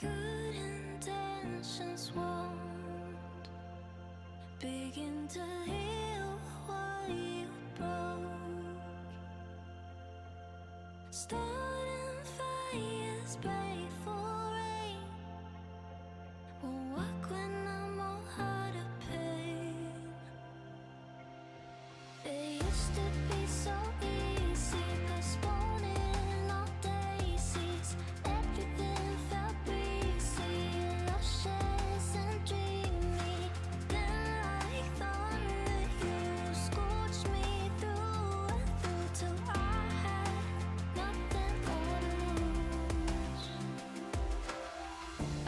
Good intentions won't begin to heal what you broke. Starting fires, pray for rain. Won't work when I'm all out of pain. It used to be so easy, postponing all daisies. Everything felt breezy, luscious and dreamy. Then like thunder you scorched me through and through till I had nothing more to lose.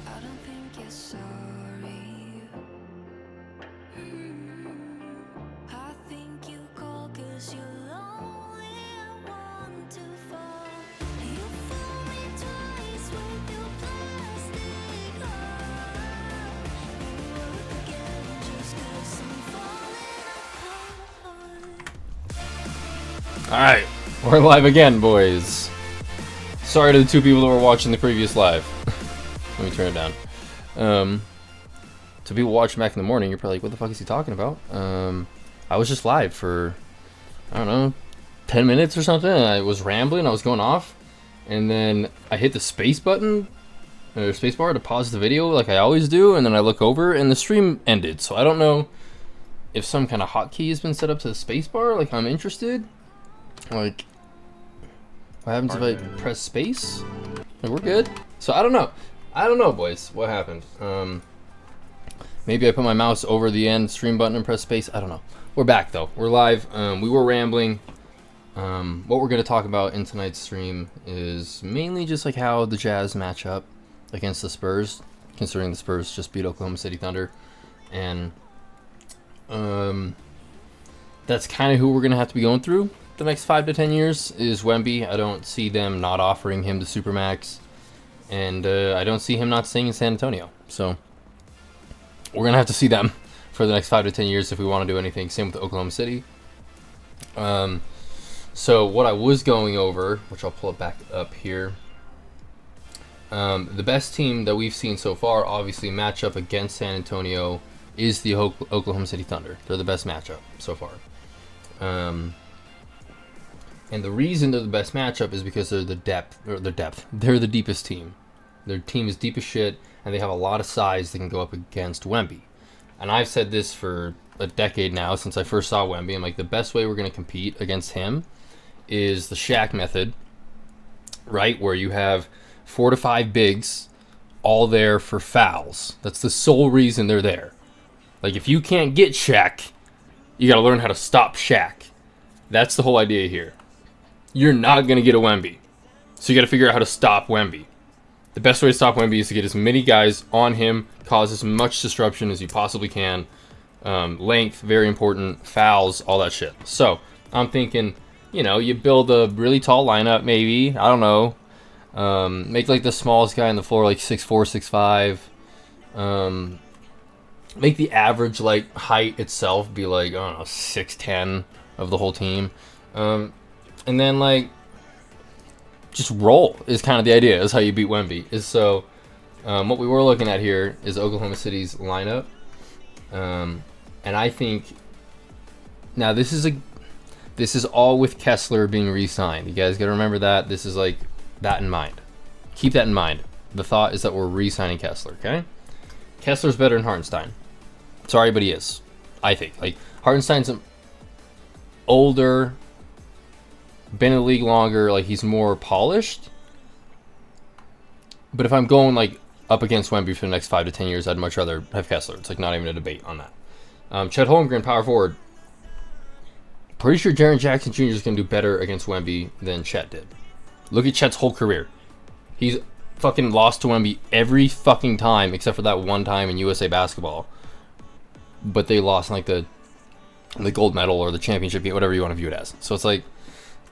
I don't think you're sorry. I think you call 'cause you're lonely and want to fall. You fool me twice with your plastic heart. You work again just 'cause I'm falling apart. Alright, we're live again, boys. Sorry to the two people that were watching the previous live. Let me turn it down. To people watching back in the morning, you're probably like, what the fuck is he talking about? I was just live for, I don't know, 10 minutes or something. And I was rambling, I was going off. And then I hit the space button, or space bar to pause the video like I always do. And then I look over and the stream ended. So I don't know if some kind of hotkey has been set up to the space bar. Like, I'm interested. Like, What happens if I press space? Like, we're good. So I don't know. I don't know, boys. What happened? Maybe I put my mouse over the end stream button and press space. I don't know. We're back though. We're live. We were rambling. What we're gonna talk about in tonight's stream is mainly just like how the Jazz match up against the Spurs, considering the Spurs just beat Oklahoma City Thunder, and that's kind of who we're gonna have to be going through the next 5 to 10 years is Wemby. I don't see them not offering him the Supermax, and I don't see him not staying in San Antonio. So we're gonna have to see them for the next 5 to 10 years if we want to do anything. Same with Oklahoma City. So what I was going over, which I'll pull it back up here, the best team that we've seen so far, obviously match up against San Antonio, is the Oklahoma City Thunder. They're the best matchup so far. And the reason they're the best matchup is because they're the depth. They're the deepest team. Their team is deep as shit, and they have a lot of size that can go up against Wemby. And I've said this for a decade now, since I first saw Wemby. I'm like, the best way we're going to compete against him is the Shaq method, right? Where you have 4 to 5 bigs all there for fouls. That's the sole reason they're there. Like, if you can't get Shaq, you got to learn how to stop Shaq. That's the whole idea here. You're not going to get a Wemby. So you got to figure out how to stop Wemby. The best way to stop Wemby is to get as many guys on him, cause as much disruption as you possibly can. Length, very important. Fouls, all that shit. So I'm thinking, you know, you build a really tall lineup, maybe. I don't know. Make like the smallest guy on the floor like 6'4", 6'5". Make the average like height itself be like, I don't know, 6'10" of the whole team. And then like just roll is kind of the idea, is how you beat Wemby. Is so what we were looking at here is Oklahoma City's lineup. And I think now this is all with Kessler being re-signed. You guys got to remember that. This is like that in mind. Keep that in mind. The thought is that we're re-signing Kessler, okay? Kessler's better than Hartenstein. Sorry, but he is. I think. Like, Hartenstein's older, been in the league longer, like he's more polished. But if I'm going like up against Wemby for the next 5 to 10 years, I'd much rather have Kessler. It's like not even a debate on that. Chet Holmgren, power forward. Pretty sure Jaren Jackson Jr. is going to do better against Wemby than Chet did. Look at Chet's whole career. He's fucking lost to Wemby every fucking time except for that one time in USA Basketball. But they lost in like the gold medal or the championship game, whatever you want to view it as. So it's like,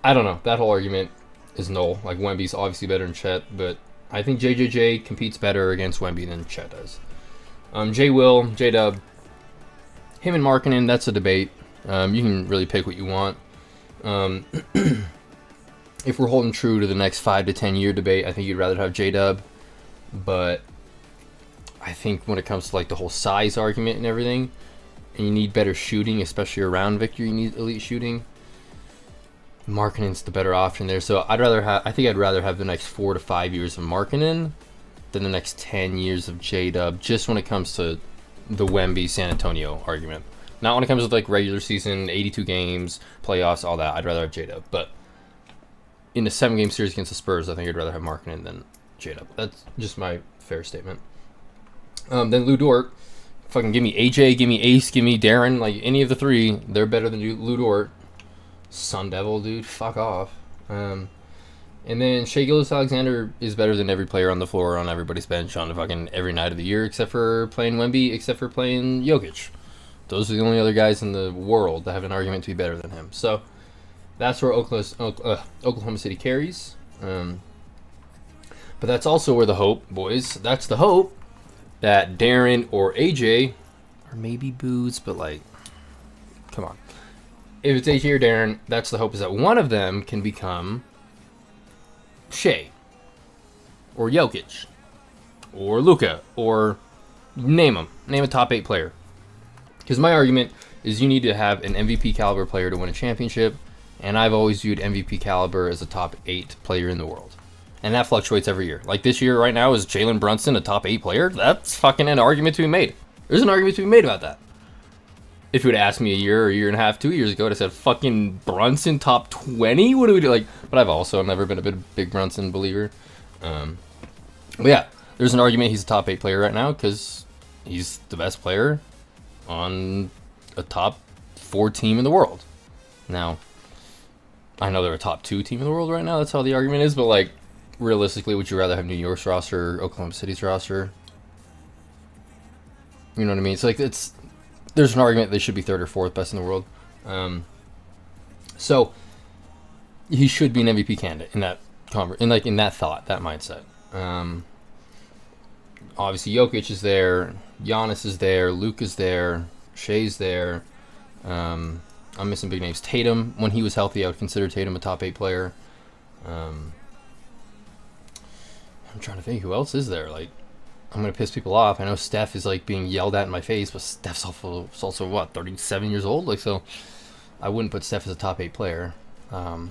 I don't know. That whole argument is null. Like, Wemby's obviously better than Chet, but I think JJJ competes better against Wemby than Chet does. J-Dub, him and Markkanen, that's a debate. You can really pick what you want. If we're holding true to the next 5 to 10 year debate, I think you'd rather have J-Dub. But I think when it comes to like the whole size argument and everything, and you need better shooting, especially around Victor, you need elite shooting. Markkanen's the better option there. So I'd rather have the next 4 to 5 years of Markkanen than the next 10 years of J-Dub, just when it comes to the Wemby San Antonio argument. Not when it comes to like regular season, 82 games, playoffs, all that. I'd rather have J-Dub. But in a 7-game series against the Spurs, I think I'd rather have Markkanen than J-Dub. That's just my fair statement. Then Lou Dort. Fucking give me AJ, give me Ace, give me Darren. Like, any of the three, they're better than Lou Dort. Sun Devil, dude. Fuck off. And then Shai Gilgeous-Alexander is better than every player on the floor on everybody's bench on fucking every night of the year, except for playing Wemby, except for playing Jokic. Those are the only other guys in the world that have an argument to be better than him. So that's where Oklahoma City carries. But that's also where the hope, boys. That's the hope that Darren or AJ, or maybe Booz, but like, come on. If it's AJ or Darren, that's the hope, is that one of them can become Shai, or Jokic, or Luka, or name them. Name a top 8 player. Because my argument is you need to have an MVP caliber player to win a championship, and I've always viewed MVP caliber as a top 8 player in the world. And that fluctuates every year. Like this year right now, is Jalen Brunson a top 8 player? That's fucking an argument to be made. There's an argument to be made about that. if you would ask me a year and a half, 2 years ago, I'd have said fucking Brunson top 20. What do we do? Like, but I've also never been a big Brunson believer. But yeah, there's an argument he's a top 8 player right now because he's the best player on a top 4 team in the world. Now, I know they're a top 2 team in the world right now. That's how the argument is. But like, realistically, would you rather have New York's roster or Oklahoma City's roster? You know what I mean? It's like there's an argument they should be 3rd or 4th best in the world. So he should be an MVP candidate in that in that thought, that mindset. Obviously, Jokic is there, Giannis is there, Luke is there, Shea's there. I'm missing big names. Tatum, when he was healthy, I would consider Tatum a top 8 player. I'm trying to think who else is there. Like, I'm gonna piss people off. I know Steph is like being yelled at in my face, but Steph's also what, 37 years old? Like, so I wouldn't put Steph as a top 8 player. LeBron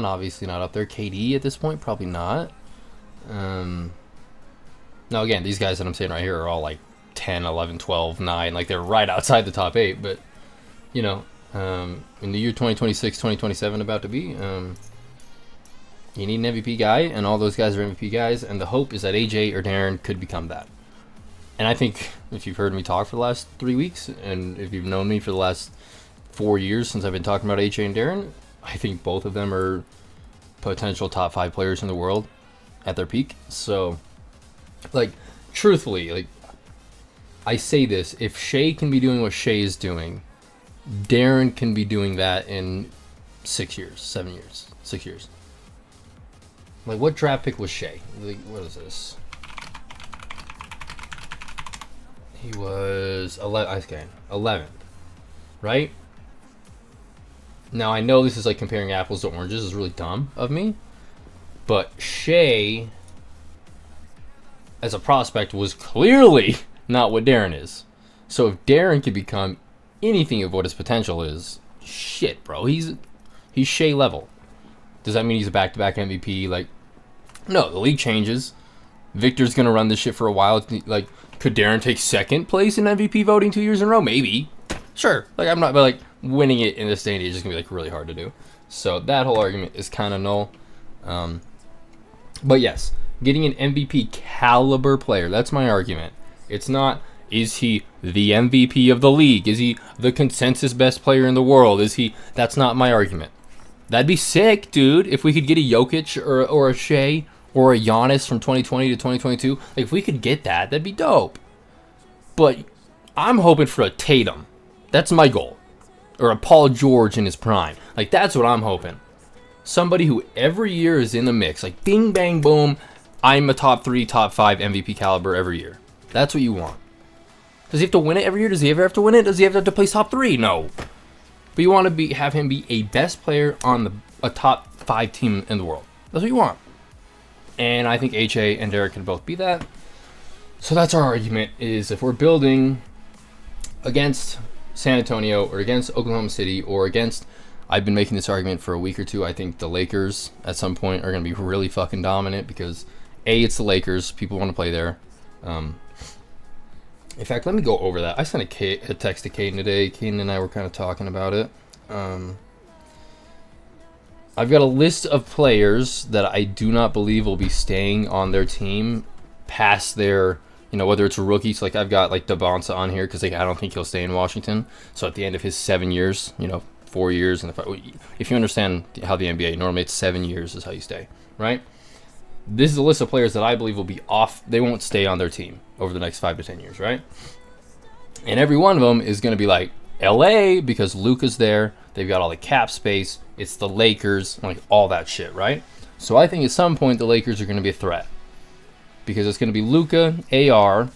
obviously not up there. KD at this point probably not. Now again, these guys that I'm saying right here are all like 10, 11, 12, 9. Like, they're right outside the top 8. But you know, in the year 2026, 2027 about to be, you need an MVP guy, and all those guys are MVP guys, and the hope is that AJ or Darren could become that. And I think if you've heard me talk for the last 3 weeks, and if you've known me for the last 4 years since I've been talking about AJ and Darren, I think both of them are potential top 5 players in the world at their peak. So, like, truthfully, like, I say this, if Shea can be doing what Shea is doing, Darren can be doing that in 6 years, 7 years, 6 years. Like, what draft pick was Shea? Like, what is this? He was 11th, right? Now, I know this is like comparing apples to oranges. Is really dumb of me. But Shea, as a prospect, was clearly not what Darren is. So if Darren could become anything of what his potential is, shit, bro. He's Shea level. Does that mean he's a back-to-back MVP? Like, no, the league changes. Victor's going to run this shit for a while. Like, could Darren take 2nd place in MVP voting 2 years in a row? Maybe. Sure. Like, I'm not, but like, winning it in this day and age is going to be like really hard to do. So that whole argument is kind of null. But yes, getting an MVP caliber player, that's my argument. It's not, is he the MVP of the league? Is he the consensus best player in the world? That's not my argument. That'd be sick, dude, if we could get a Jokic or a Shea or a Giannis from 2020 to 2022. Like, if we could get that, that'd be dope. But I'm hoping for a Tatum. That's my goal. Or a Paul George in his prime. Like, that's what I'm hoping. Somebody who every year is in the mix. Like, bing, bang, boom, I'm a top 3, top 5 MVP caliber every year. That's what you want. Does he have to win it every year? Does he ever have to win it? Does he have to place top 3? No. But you want to have him be a best player on a top 5 team in the world. That's what you want. And I think HA and Derek can both be that. So that's our argument, is if we're building against San Antonio or against Oklahoma City or against, I've been making this argument for a week or two, I think the Lakers at some point are going to be really fucking dominant because A, it's the Lakers. People want to play there. In fact, let me go over that. I sent a text to Caden today. Caden and I were kind of talking about it. I've got a list of players that I do not believe will be staying on their team past their, whether it's rookies. Like, I've got like Dabonsa on here because I don't think he'll stay in Washington. So at the end of his 7 years, 4 years, and if you understand how the NBA, normally it's 7 years is how you stay, right? This is a list of players that I believe will be off. They won't stay on their team over the next 5 to 10 years, right? And every one of them is going to be like LA because Luka's there. They've got all the cap space. It's the Lakers, like all that shit, right? So I think at some point the Lakers are going to be a threat because it's going to be Luka, AR,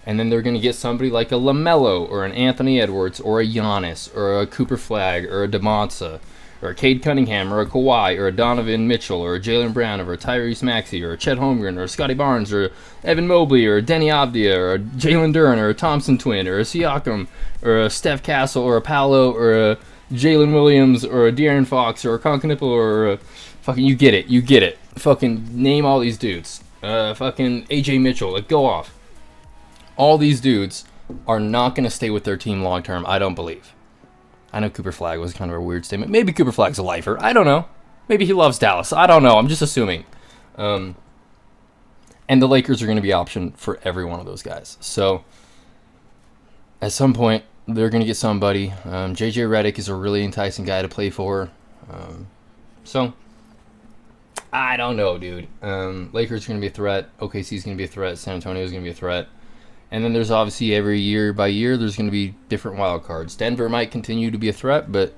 and then they're going to get somebody like a LaMelo or an Anthony Edwards or a Giannis or a Cooper Flagg or a Dabonsa or a Cade Cunningham or a Kawhi or a Donovan Mitchell or a Jaylen Brown or a Tyrese Maxey or a Chet Holmgren or a Scotty Barnes or Evan Mobley or a Denny Avdia or a Jalen Duren or a Thompson twin or a Siakam or a Steph Castle or a Paolo or a Jalen Williams or a De'Aaron Fox or a Conkanipple or a fucking, you get it. Fucking name all these dudes. Fucking AJ Mitchell, like, go off. All these dudes are not going to stay with their team long term, I don't believe. I know Cooper Flagg was kind of a weird statement. Maybe Cooper Flagg's a lifer. I don't know. Maybe he loves Dallas. I don't know. I'm just assuming. And the Lakers are going to be option for every one of those guys. So at some point, they're going to get somebody. JJ Redick is a really enticing guy to play for. So I don't know, dude. Lakers are going to be a threat. OKC is going to be a threat. San Antonio is going to be a threat. And then there's obviously every year by year, there's going to be different wild cards. Denver might continue to be a threat, but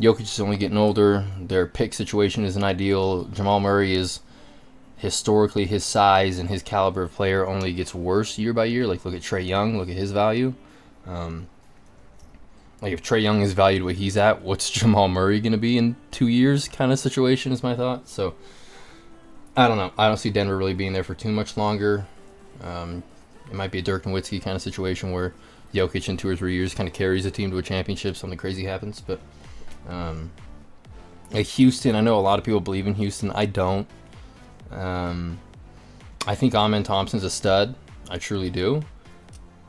Jokic is only getting older. Their pick situation isn't ideal. Jamal Murray is historically his size and his caliber of player only gets worse year by year. Like, look at Trae Young. Look at his value. Like, if Trae Young is valued where he's at, what's Jamal Murray going to be in 2 years kind of situation is my thought. So, I don't know. I don't see Denver really being there for too much longer. It might be a Dirk Nowitzki kind of situation where Jokic in 2 or 3 years kind of carries a team to a championship. Something crazy happens. But like Houston, I know a lot of people believe in Houston. I don't. I think Amen Thompson's a stud. I truly do.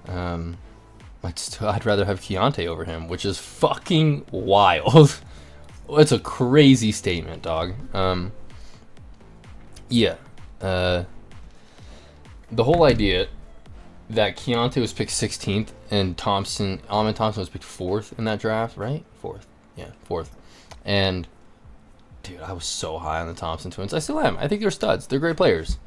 I'd rather have Keontae over him, which is fucking wild. It's a crazy statement, dog. Yeah. The whole idea that Keontae was picked 16th and Amen Thompson was picked 4th in that draft, right? 4th. Yeah, 4th. And, dude, I was so high on the Thompson twins. I still am. I think they're studs. They're great players.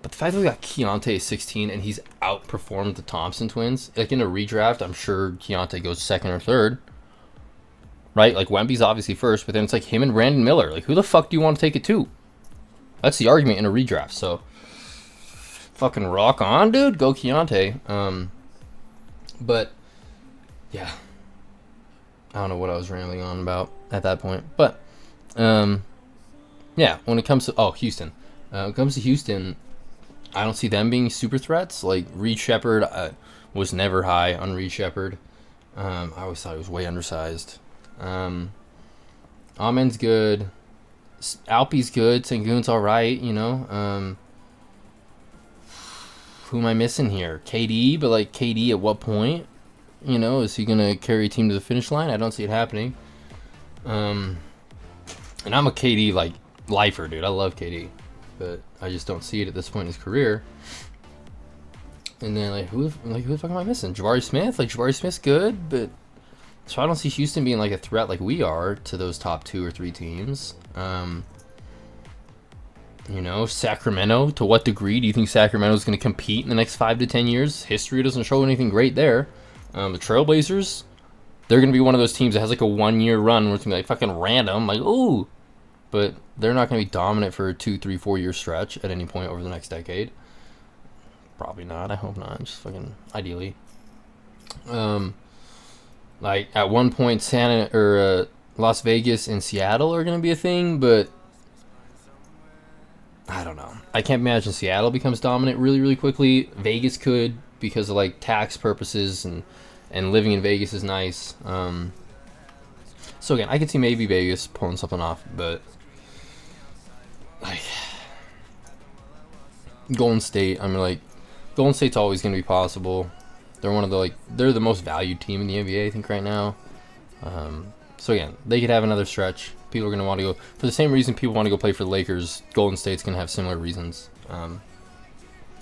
But the fact that we got Keontae 16 and he's outperformed the Thompson twins, like in a redraft, I'm sure Keontae goes 2nd or 3rd. Right? Like, Wemby's obviously 1st, but then it's like him and Brandon Miller. Like, who the fuck do you want to take it to? That's the argument in a redraft, so fucking rock on, dude. Go Keontae. But yeah, I don't know what I was rambling on about at that point. But yeah, when it comes to Houston, when it comes to Houston, I don't see them being super threats. Like Reed Shepherd was never high on Reed Shepherd. I always thought he was way undersized. Amen's good. Alpe's good. Sengun's all right. You know. Who am I missing here? KD, but like KD at what point? You know, is he gonna carry a team to the finish line? I don't see it happening. And I'm a KD like lifer, dude. I love KD, but I just don't see it at this point in his career. And then who the fuck am I missing? Jabari Smith. Like Jabari Smith's good, but so I don't see Houston being like a threat like we are to those top 2 or 3 teams. You know, Sacramento, to what degree do you think Sacramento is going to compete in the next 5 to 10 years? History doesn't show anything great there. The Trailblazers, they're going to be one of those teams that has like a 1-year run where it's going to be like fucking random, like, ooh. But they're not going to be dominant for a 2, 3, 4 year stretch at any point over the next decade. Probably not. I hope not. Just fucking ideally. Like at one point, Las Vegas and Seattle are going to be a thing, but I don't know. I can't imagine Seattle becomes dominant really, really quickly. Vegas could because of like tax purposes and living in Vegas is nice. So again, I could see maybe Vegas pulling something off, but like Golden State, I mean, like Golden State's always going to be possible. They're they're the most valued team in the NBA, I think, right now. So again, they could have another stretch. People are going to want to go for the same reason people want to go play for the Lakers. Golden State's going to have similar reasons.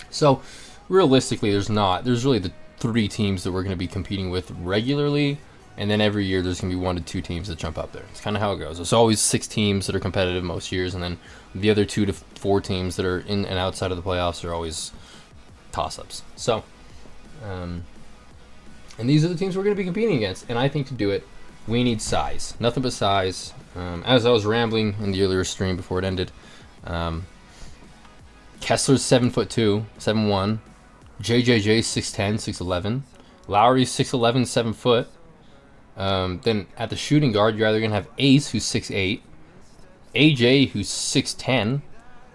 So realistically, there's really the 3 teams that we're going to be competing with regularly, and then every year there's going to be 1 to 2 teams that jump up there. It's kind of how it goes. There's always 6 teams that are competitive most years, and then the other 2 to 4 teams that are in and outside of the playoffs are always toss-ups. So, and these are the teams we're going to be competing against, and I think to do it, we need size. Nothing but size. As I was rambling in the earlier stream before it ended, Kessler's 7'2", 7'1", JJJ 6'10", 6'11", Lowry's 6'11", 7 foot. Then at the shooting guard, you're either gonna have Ace, who's 6'8", AJ, who's 6'10",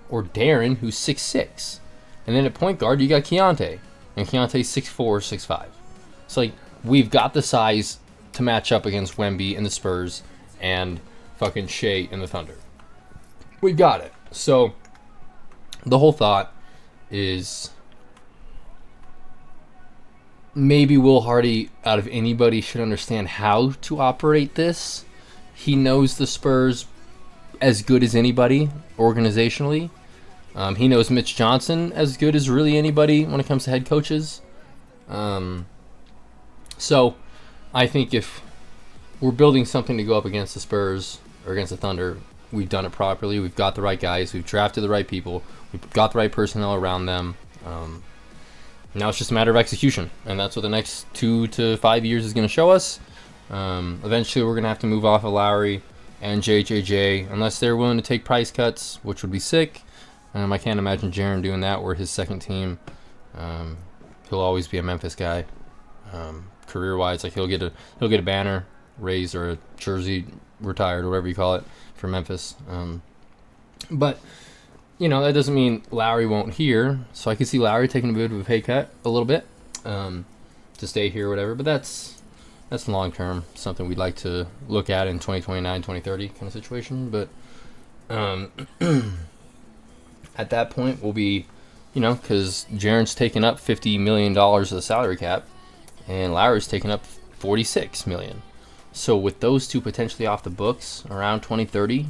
or Darren, who's 6'6". And then at point guard, you got Keontae, and Keontae's 6'4", 6'5". So like we've got the size to match up against Wemby and the Spurs and fucking Shea and the Thunder. We've got it. So the whole thought is maybe Will Hardy, out of anybody, should understand how to operate this. He knows the Spurs as good as anybody organizationally. He knows Mitch Johnson as good as really anybody when it comes to head coaches. So I think if we're building something to go up against the Spurs or against the Thunder, we've done it properly. We've got the right guys. We've drafted the right people. We've got the right personnel around them. Now it's just a matter of execution, and that's what the next 2 to 5 years is going to show us. Eventually, we're going to have to move off of Lowry and JJJ, unless they're willing to take price cuts, which would be sick. I can't imagine Jaren doing that. We're his second team. He'll always be a Memphis guy. Career-wise, like he'll get a banner raised or a jersey retired, or whatever you call it, for Memphis. But that doesn't mean Lowry won't here. So I could see Lowry taking a bit of a pay cut a little bit to stay here or whatever. But that's long term, something we'd like to look at in 2029, 2030 kind of situation. But at that point, we'll be, because Jaren's taking up $50 million of the salary cap, and Lowry's taking up $46 million. So with those two potentially off the books around 2030,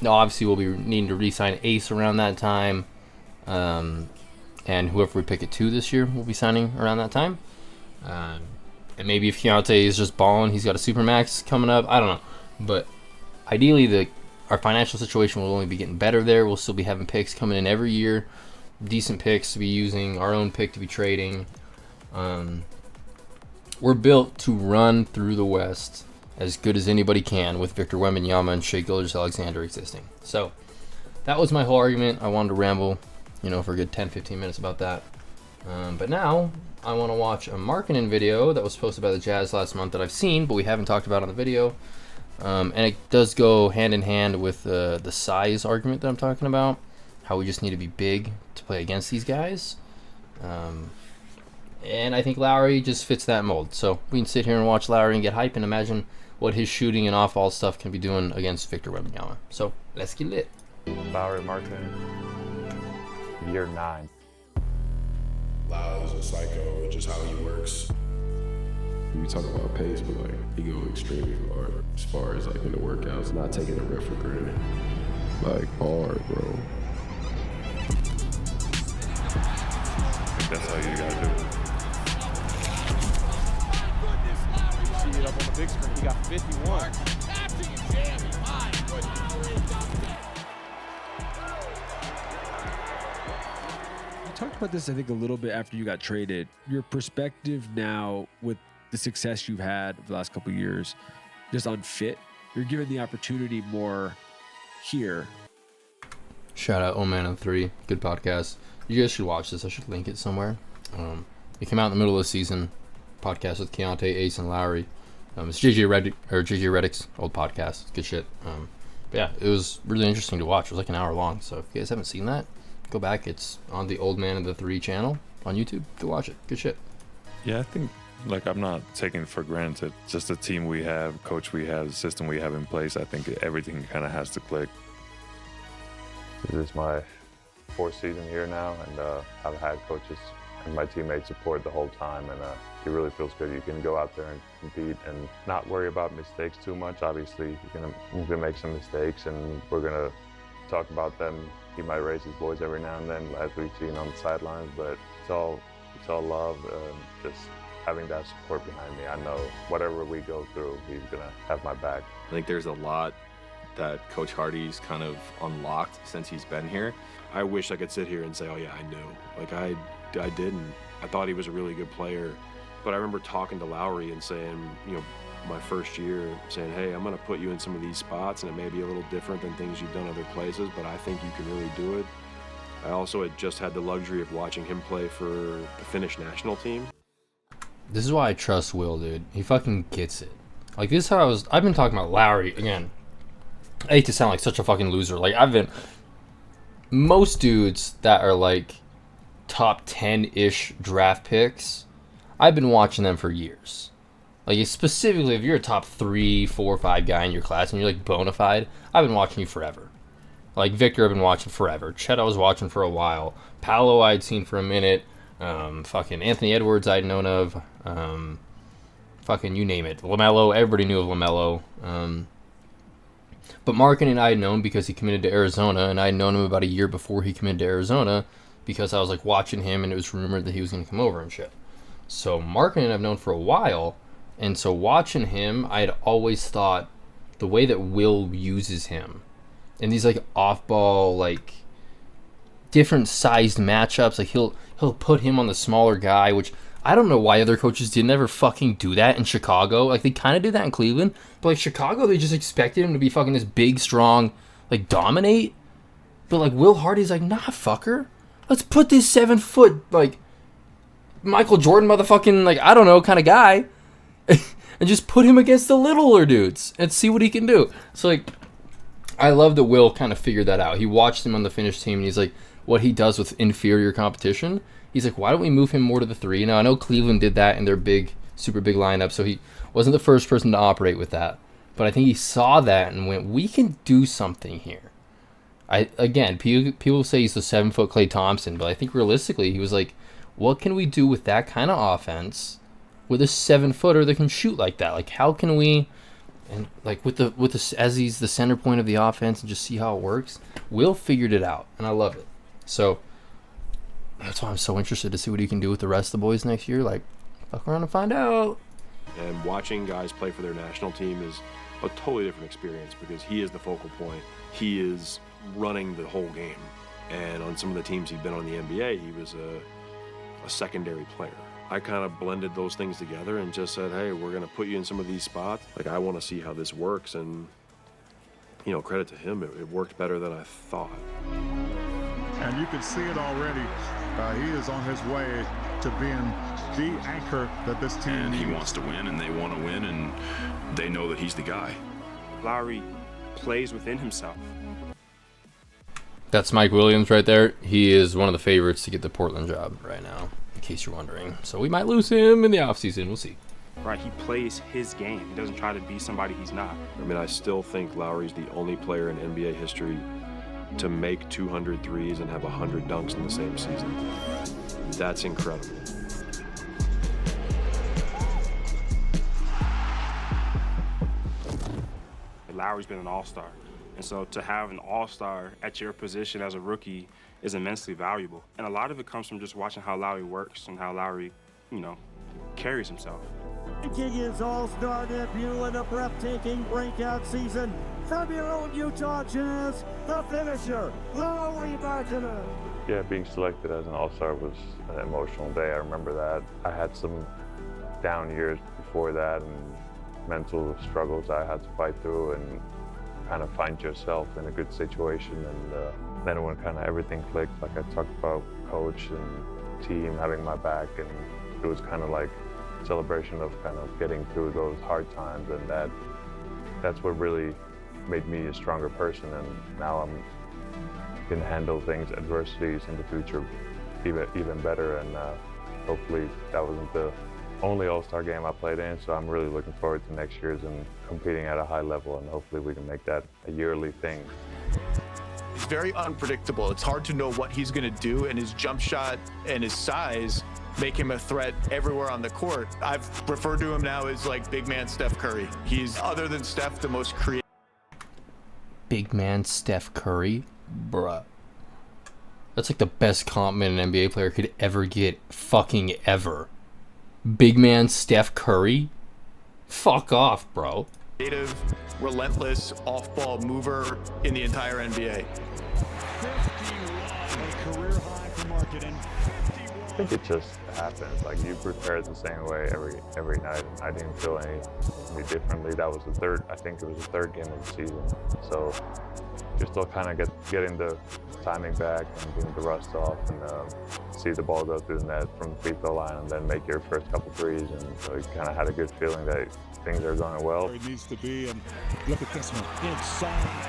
obviously we'll be needing to re-sign Ace around that time, and whoever we pick at 2 this year will be signing around that time. And maybe if Keontae is just balling, he's got a supermax coming up. I don't know, but ideally our financial situation will only be getting better there. We'll still be having picks coming in every year, decent picks to be using, our own pick to be trading. We're built to run through the West as good as anybody can with Victor Wembanyama and Shai Gilgeous-Alexander existing. So that was my whole argument. I wanted to ramble, for a good 10-15 minutes about that. But now I want to watch a marketing video that was posted by the Jazz last month that I've seen, but we haven't talked about on the video. And it does go hand in hand with the size argument that I'm talking about, how we just need to be big to play against these guys. And I think Lowry just fits that mold. So we can sit here and watch Lowry and get hype and imagine what his shooting and off-ball stuff can be doing against Victor Wembanyama. So let's get lit. Lowry marketing, year 9. Lowry's a psycho, just how he works. We talk about pace, but he go extremely hard as far as in the workouts, not taking the rep for granted. Hard, bro. I think that's how you gotta do it. See it up on the big screen. He got 51. You talked about this, I think, a little bit after you got traded. Your perspective now with the success you've had over the last couple of years, just on fit. You're given the opportunity more here. Shout out Old Man of 3. Good podcast. You guys should watch this. I should link it somewhere. It came out in the middle of the season. Podcast with Keontae, Ace, and Lowry. It's JJ Redick's old podcast. It's good shit. But yeah, it was really interesting to watch. It was like an hour long. So if you guys haven't seen that, go back. It's on the Old Man of the 3 channel on YouTube. Go watch it. Good shit. Yeah, I think I'm not taking for granted just the team we have, coach we have, the system we have in place. I think everything kind of has to click. This is my 4th season here now, and I've had coaches and my teammates support the whole time, and it really feels good. You can go out there and compete and not worry about mistakes too much. Obviously, you're gonna make some mistakes, and we're gonna talk about them. He might raise his voice every now and then, as we've seen on the sidelines, but it's all love. Just having that support behind me. I know whatever we go through, he's gonna have my back. I think there's a lot that Coach Hardy's kind of unlocked since he's been here. I wish I could sit here and say, oh yeah, I knew. I didn't. I thought he was a really good player. But I remember talking to Lowry and saying, my first year, saying, hey, I'm gonna put you in some of these spots, and it may be a little different than things you've done other places, but I think you can really do it. I also had just had the luxury of watching him play for the Finnish national team. This is why I trust Will, dude. He fucking gets it. This is how I've been talking about Lowry again. I hate to sound like such a fucking loser. Most dudes that are top 10-ish draft picks, I've been watching them for years. Specifically, if you're a top 3, 4, 5 guy in your class and you're bona fide, I've been watching you forever. Victor, I've been watching forever. Chet, I was watching for a while. Paolo, I'd seen for a minute. Fucking Anthony Edwards I'd known of. Fucking you name it. LaMelo, everybody knew of LaMelo. But Markkanen I had known because he committed to Arizona, and I had known him about a year before he committed to Arizona because I was like watching him and it was rumored that he was going to come over and shit. So Markkanen I've known for a while, and so watching him, I had always thought the way that Will uses him in these like off-ball, like different sized matchups, like he'll put him on the smaller guy, which I don't know why other coaches didn't ever fucking do that in Chicago. Like, they kind of did that in Cleveland. But, like, Chicago, they just expected him to be fucking this big, strong, like, dominate. But, like, Will Hardy's like, nah, fucker. Let's put this 7-foot, like, Michael Jordan motherfucking, like, I don't know, kind of guy. And just put him against the littler dudes and see what he can do. So, like, I love that Will kind of figured that out. He watched him on the Finnish team, and he's like, what he does with inferior competition. He's like, why don't we move him more to the 3? Now, I know Cleveland did that in their big, super big lineup, so he wasn't the first person to operate with that. But I think he saw that and went, we can do something here. Again, people say he's the 7-foot Klay Thompson, but I think realistically, he was like, what can we do with that kind of offense with a 7-footer that can shoot like that? Like, how can we, and like with the as he's the center point of the offense, and just see how it works? Will figured it out, and I love it. So that's why I'm so interested to see what he can do with the rest of the boys next year. Like, fuck around and find out. And watching guys play for their national team is a totally different experience because he is the focal point. He is running the whole game. And on some of the teams he'd been on in the NBA, he was a secondary player. I kind of blended those things together and just said, hey, we're going to put you in some of these spots. Like, I want to see how this works. And, you know, credit to him, it worked better than I thought. And you can see it already. He is on his way to being the anchor that this team And he needs. wants to win, and they want to win, and they know that he's the guy. Lowry plays within himself. That's Mike Williams right there. He is one of the favorites to get the Portland job right now, in case you're wondering. So we might lose him in the offseason. We'll see. Right, he plays his game. He doesn't try to be somebody he's not. I mean, I still think Lowry's the only player in NBA history to make 200 threes and have 100 dunks in the same season. That's incredible. Lowry's been an all-star. And so to have an all-star at your position as a rookie is immensely valuable. And a lot of it comes from just watching how Lowry works and how Lowry, you know, carries himself. Making his all-star debut in a breathtaking breakout season from your own Utah Jazz, the finisher, Lowry Markkanen. Yeah, being selected as an all-star was an emotional day. I remember that. I had some down years before that and mental struggles I had to fight through and kind of find yourself in a good situation. And then when kind of everything clicked, like I talked about, coach and team having my back, and it was kind of like a celebration of kind of getting through those hard times, and that's what really made me a stronger person. And now can handle things, adversities in the future even better. And hopefully that wasn't the only All-Star game I played in, so I'm really looking forward to next year's and competing at a high level, and hopefully we can make that a yearly thing. He's very unpredictable. It's hard to know what he's going to do, and his jump shot and his size make him a threat everywhere on the court. I've referred to him now as like big man Steph Curry. He's, other than Steph, the most creative. Big man Steph Curry? Bruh. That's like the best compliment an NBA player could ever get, fucking ever. Big man Steph Curry? Fuck off, bro. Creative, relentless, off-ball mover in the entire NBA. 51, a career high for Markkanen. I think it just happens. Like, you prepare the same way every night. I didn't feel any differently. That was the third. I think it was the third game of the season. So you're still kind of getting the timing back and getting the rust off, and see the ball go through the net from the free throw line, and then make your first couple threes. And so you kind of had a good feeling that things are going well. Where he needs to be, and look at this one inside,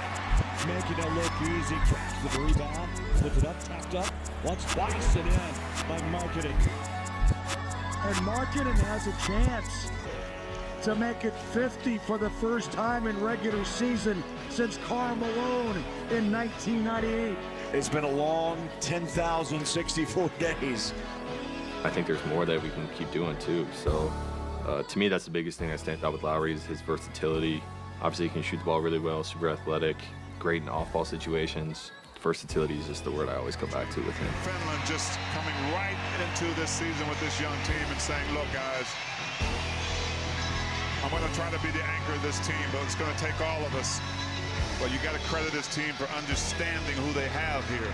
making it look easy. Traps the rebound, puts it up, tapped up, once, twice, and in by Markkanen. And Markkanen has a chance to make it 50 for the first time in regular season since Karl Malone in 1998. It's been a long 10,064 days. I think there's more that we can keep doing too. So to me, that's the biggest thing that stands out with Lowry is his versatility. Obviously, he can shoot the ball really well, super athletic, great in off-ball situations. Versatility is just the word I always go back to with him. Finland just coming right into this season with this young team and saying, look, guys, I'm going to try to be the anchor of this team, but it's going to take all of us. But you got to credit this team for understanding who they have here.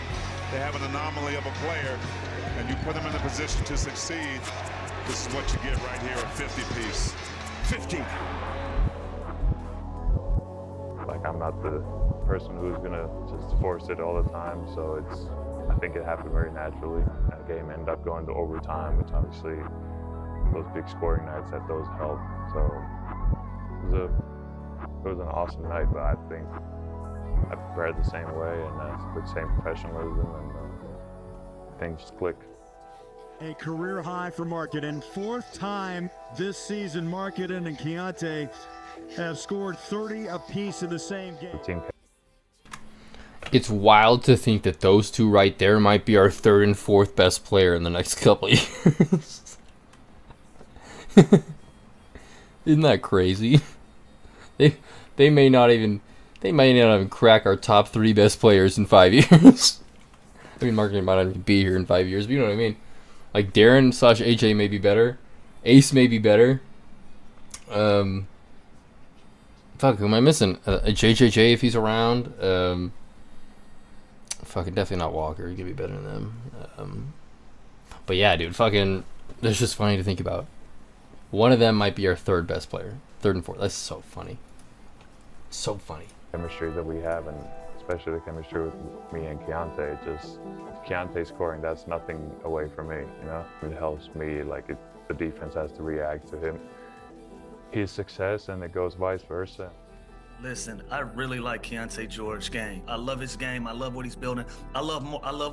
They have an anomaly of a player, and you put them in a position to succeed. This is what you get right here, a 50-piece. 50. Like, I'm not the person who's gonna just force it all the time, so I think it happened very naturally. That game ended up going to overtime, which obviously those big scoring nights, those help. So it was an awesome night, but I think I prepared the same way and with the same professionalism, and things just click. A career high for Markkanen. 4th time this season, Markkanen and Keontae have scored 30 apiece in the same game. It's wild to think that those two right there might be our 3rd and 4th best player in the next couple of years. Isn't that crazy? They may not even crack our top 3 best players in 5 years. I mean, Markkanen might not even be here in 5 years, but you know what I mean. Like Darren / AJ may be better. Ace may be better. Fuck, who am I missing? JJJ if he's around. Fucking definitely not Walker. He could be better than them. But yeah, dude, fucking, that's just funny to think about. One of them might be our 3rd best player. 3rd and 4th. That's so funny. So funny. Chemistry that we have, and especially the chemistry with me and Keontae, just Keontae scoring, that's nothing away from me, you know? It helps me, like the defense has to react to him. His success, and it goes vice versa. Listen, I really like Keontae George's game. I love his game. I love what he's building. I love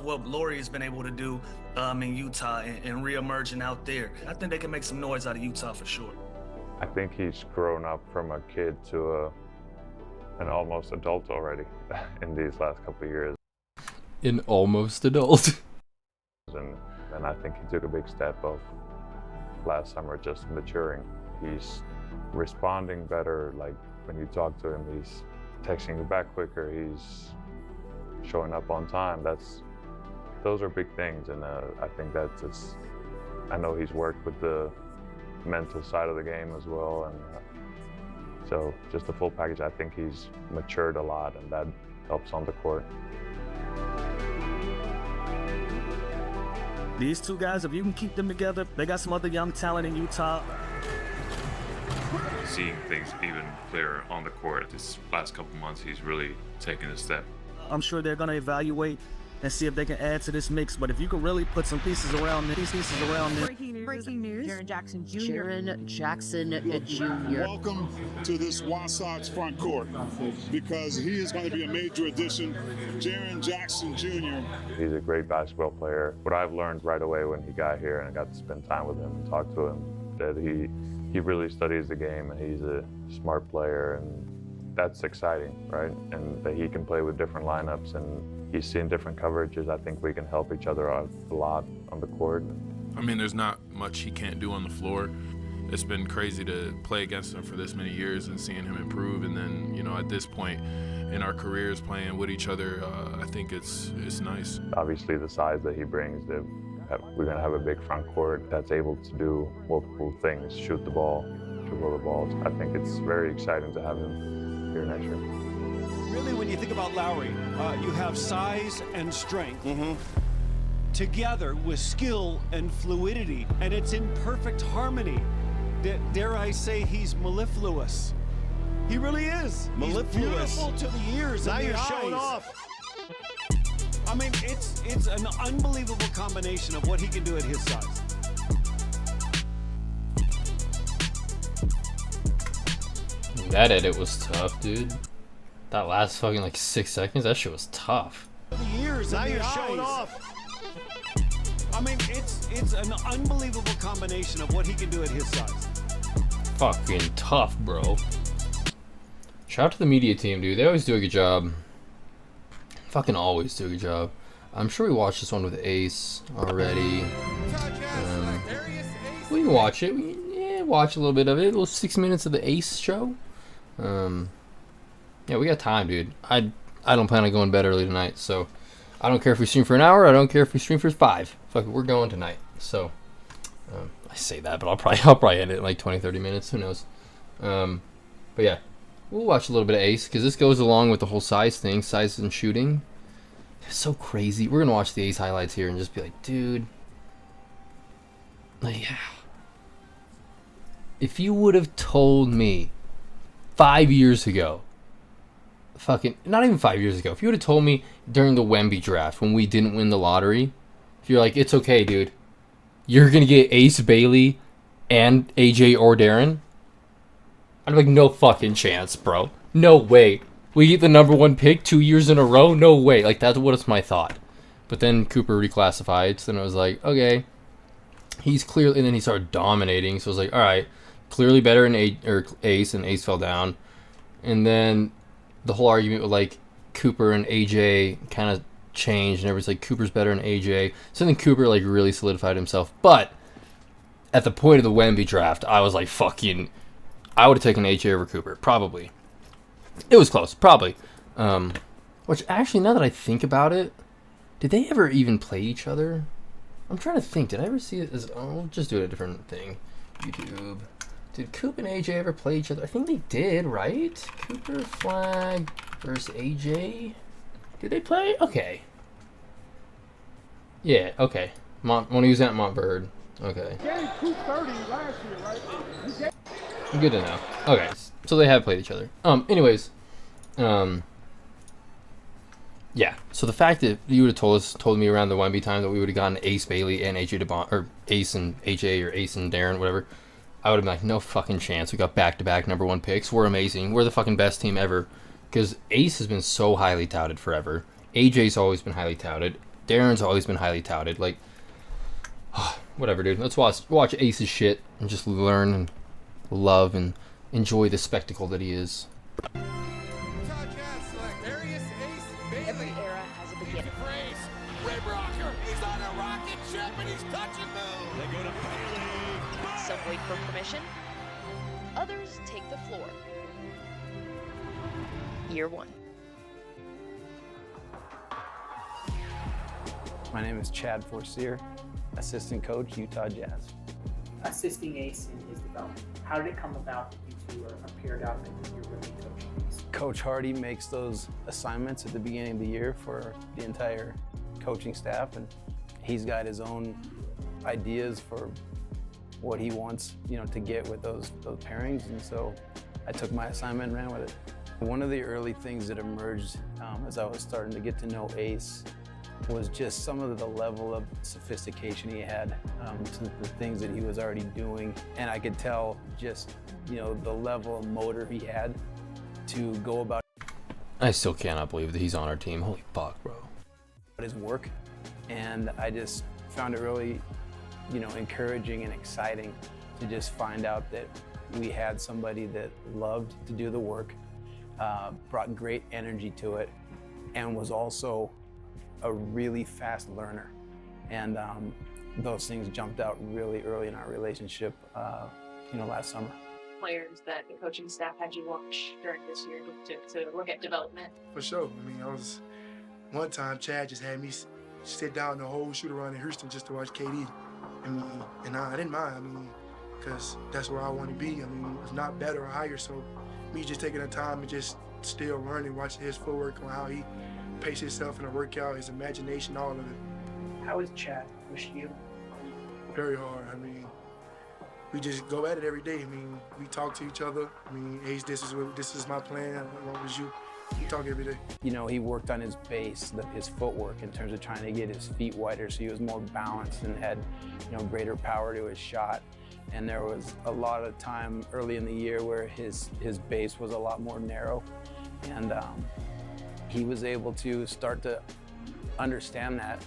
what Laurie has been able to do in Utah and re-emerging out there. I think they can make some noise out of Utah for sure. I think he's grown up from a kid to an almost adult already in these last couple of years. An almost adult. And I think he took a big step of last summer, just maturing. He's responding better, like when you talk to him, he's texting you back quicker, he's showing up on time. Those are big things, and I think that's just, I know he's worked with the mental side of the game as well, and so just the full package. I think he's matured a lot, and that helps on the court. These two guys, if you can keep them together, they got some other young talent in Utah. Seeing things even clearer on the court this last couple months, he's really taken a step. I'm sure they're going to evaluate and see if they can add to this mix. But if you can really put some pieces around this, Breaking news. Jaren Jackson Jr. Jaren Jackson Jr. Welcome to this Wasatch front court, because he is going to be a major addition. Jaren Jackson Jr. He's a great basketball player. What I've learned right away when he got here and I got to spend time with him and talk to him, that he really studies the game, and he's a smart player, and that's exciting, right? And that he can play with different lineups, and he's seen different coverages. I think we can help each other out a lot on the court. I mean, there's not much he can't do on the floor. It's been crazy to play against him for this many years and seeing him improve. And then, you know, at this point in our careers playing with each other, I think it's nice. Obviously, the size that he brings, we're going to have a big front court that's able to do multiple things, shoot the ball, dribble the balls. I think it's very exciting to have him here next year. Really, when you think about Lowry, you have size and strength together with skill and fluidity, and it's in perfect harmony. Dare I say he's mellifluous? He really is. Mellifluous. He's beautiful to the ears and the eyes. Now you're showing off. I mean, it's an unbelievable combination of what he can do at his size. That edit was tough, dude. That last fucking like 6 seconds, that shit was tough. Now you're showing off. I mean, it's an unbelievable combination of what he can do at his size. Fucking tough, bro. Shout out to the media team, dude. They always do a good job. Fucking always do a good job. I'm sure we watched this one with Ace already. can watch it. Watch a little bit of it. A little 6 minutes of the Ace show. Yeah, we got time, dude. I don't plan on going to bed early tonight, so I don't care if we stream for an hour. I don't care if we stream for 5. Fuck it, we're going tonight. So I say that, but I'll probably end it in like 20-30 minutes. Who knows? But yeah, we'll watch a little bit of Ace because this goes along with the whole size thing, size and shooting. It's so crazy. We're gonna watch the Ace highlights here and just be like, dude, like, yeah. If you would have told me 5 years ago, fucking, not even 5 years ago, if you would have told me during the Wemby draft when we didn't win the lottery, if you're like, it's okay, dude, you're going to get Ace Bailey and AJ or Darren, I'd be like, no fucking chance, bro. No way. We get the number 1 pick 2 years in a row? No way. Like, that's what was my thought. But then Cooper reclassified, so then I was like, okay. He's clearly, and then he started dominating, so I was like, all right. Clearly better in Ace, and Ace fell down. And then the whole argument with like Cooper and AJ kind of changed, and everybody's like, Cooper's better than AJ. So then Cooper like really solidified himself. But at the point of the Wemby draft, I was like, fucking, I would have taken AJ over Cooper, probably. It was close, probably. Which actually, now that I think about it, did they ever even play each other? I'm trying to think. Did I ever see it as? Oh, we'll just do a different thing. YouTube. Did Coop and AJ ever play each other? I think they did, right? Cooper Flag versus AJ. Did they play? Okay. Yeah, okay. When he was at Montverde. Okay. Good to know. Okay, so they have played each other. Anyways. Yeah, so the fact that you would have told me around the Wemby time that we would have gotten Ace Bailey and AJ DeBon, or Ace and AJ, or Ace and Darren, whatever, I would have been like, no fucking chance. We got back-to-back number 1 picks. We're amazing. We're the fucking best team ever. Because Ace has been so highly touted forever. AJ's always been highly touted. Darren's always been highly touted. Like, whatever, dude. Let's watch Ace's shit and just learn and love and enjoy the spectacle that he is. Every era has a beginning. Some wait for permission. Others take the floor. Year 1. My name is Chad Forcier, assistant coach, Utah Jazz. Assisting Ace in his development. How did it come about that you two are paired up and you're really coaching Ace? Coach Hardy makes those assignments at the beginning of the year for the entire coaching staff, and he's got his own ideas for what he wants, to get with those pairings, and so I took my assignment and ran with it. One of the early things that emerged as I was starting to get to know Ace was just some of the level of sophistication he had to the things that he was already doing, and I could tell just the level of motor he had to go about. I still cannot believe that he's on our team. Holy fuck, bro. His work, and I just found it really encouraging and exciting to just find out that we had somebody that loved to do the work, brought great energy to it, and was also a really fast learner. And those things jumped out really early in our relationship, last summer. Players that the coaching staff had you watch during this year to look at development? For sure. I mean, one time Chad just had me sit down the whole shoot around in Houston just to watch KD. And I didn't mind, because that's where I want to be. It's not better or higher, so me just taking the time and just still learning, watching his footwork on how he paces himself in a workout, his imagination, all of it. How is Chad with you? Very hard. We just go at it every day. We talk to each other. Ace, this is my plan. What was you? We talk every day. He worked on his base, his footwork, in terms of trying to get his feet wider so he was more balanced and had, greater power to his shot. And there was a lot of time early in the year where his base was a lot more narrow. And he was able to start to understand that.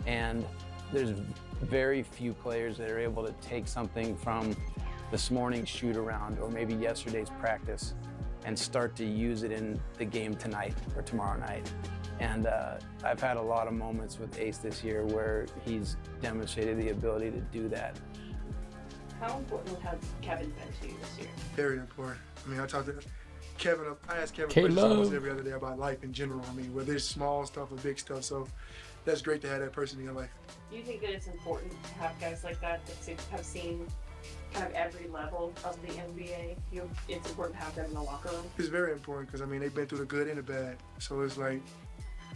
And there's very few players that are able to take something from this morning's shoot around or maybe yesterday's practice and start to use it in the game tonight or tomorrow night. And I've had a lot of moments with Ace this year where he's demonstrated the ability to do that. How important has Kevin been to you this year? Very important. I mean, I talked to Kevin. I ask Kevin K-Love. questions almost every other day about life in general. I mean, whether it's small stuff or big stuff. So that's great to have that person in your life. Do you think that it's important to have guys like that have seen kind of every level of the NBA? It's important to have them in the locker room? It's very important because, I mean, they've been through the good and the bad. So it's like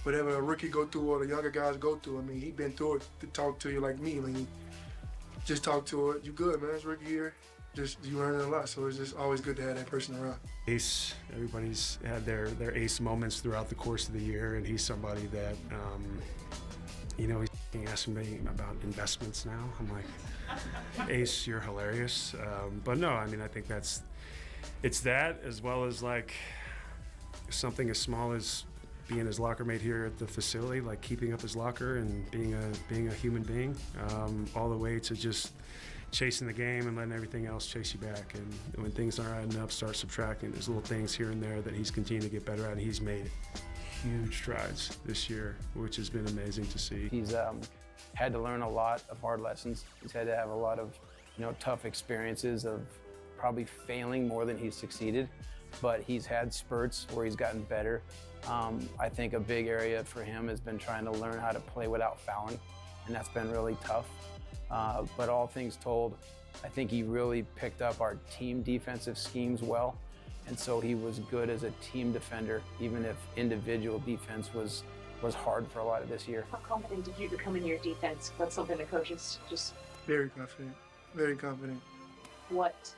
whatever a rookie go through or the younger guys go through, I mean, he's been through it to talk to you like me. I mean, just talk to it. You good, man. It's rookie year. Just you learning a lot. So it's just always good to have that person around. Ace, everybody's had their ace moments throughout the course of the year, and he's somebody that, you know, he's asking me about investments now. I'm like, Ace, you're hilarious. But no, I mean, I think it's that as well as like something as small as being his locker mate here at the facility, like keeping up his locker and being a human being, all the way to just chasing the game and letting everything else chase you back. And when things aren't adding up, start subtracting. There's little things here and there that he's continued to get better at, and he's made huge strides this year, which has been amazing to see. He's had to learn a lot of hard lessons. He's had to have a lot of, tough experiences of probably failing more than he's succeeded, but he's had spurts where he's gotten better. I think a big area for him has been trying to learn how to play without fouling, and that's been really tough. But all things told, I think he really picked up our team defensive schemes well, and so he was good as a team defender, even if individual defense was hard for a lot of this year. How confident did you become in your defense? That's something the coaches just... Very confident. Very confident. What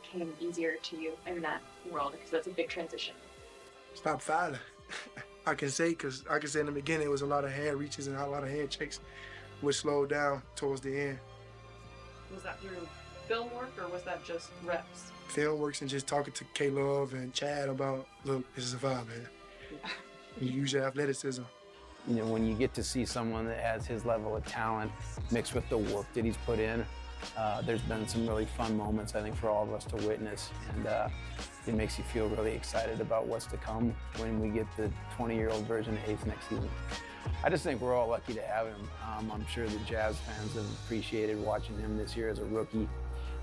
came easier to you in that world? Because that's a big transition. Stop fouling. I can say in the beginning it was a lot of hand reaches and a lot of hand checks, which slowed down towards the end. Was that through film work or was that just reps? Film works and just talking to K-Love and Chad about, look, this is a vibe, man. You use your athleticism. When you get to see someone that has his level of talent mixed with the work that he's put in, there's been some really fun moments, I think, for all of us to witness. And it makes you feel really excited about what's to come when we get the 20-year-old version of Ace next season. I just think we're all lucky to have him. I'm sure the Jazz fans have appreciated watching him this year as a rookie.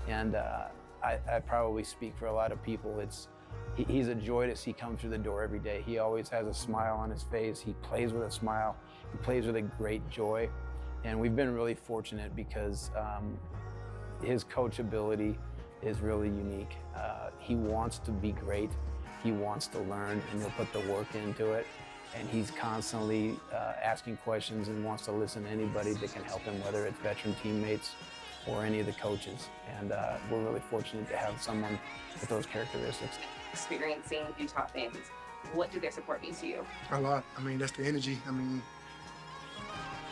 And I probably speak for a lot of people. He's a joy to see come through the door every day. He always has a smile on his face. He plays with a smile. He plays with a great joy. And we've been really fortunate because his coachability is really unique. He wants to be great. He wants to learn, and he'll put the work into it. And he's constantly asking questions and wants to listen to anybody that can help him, whether it's veteran teammates or any of the coaches. And we're really fortunate to have someone with those characteristics. Experiencing Utah fans, what do their support mean to you? A lot. I mean, that's the energy. I mean,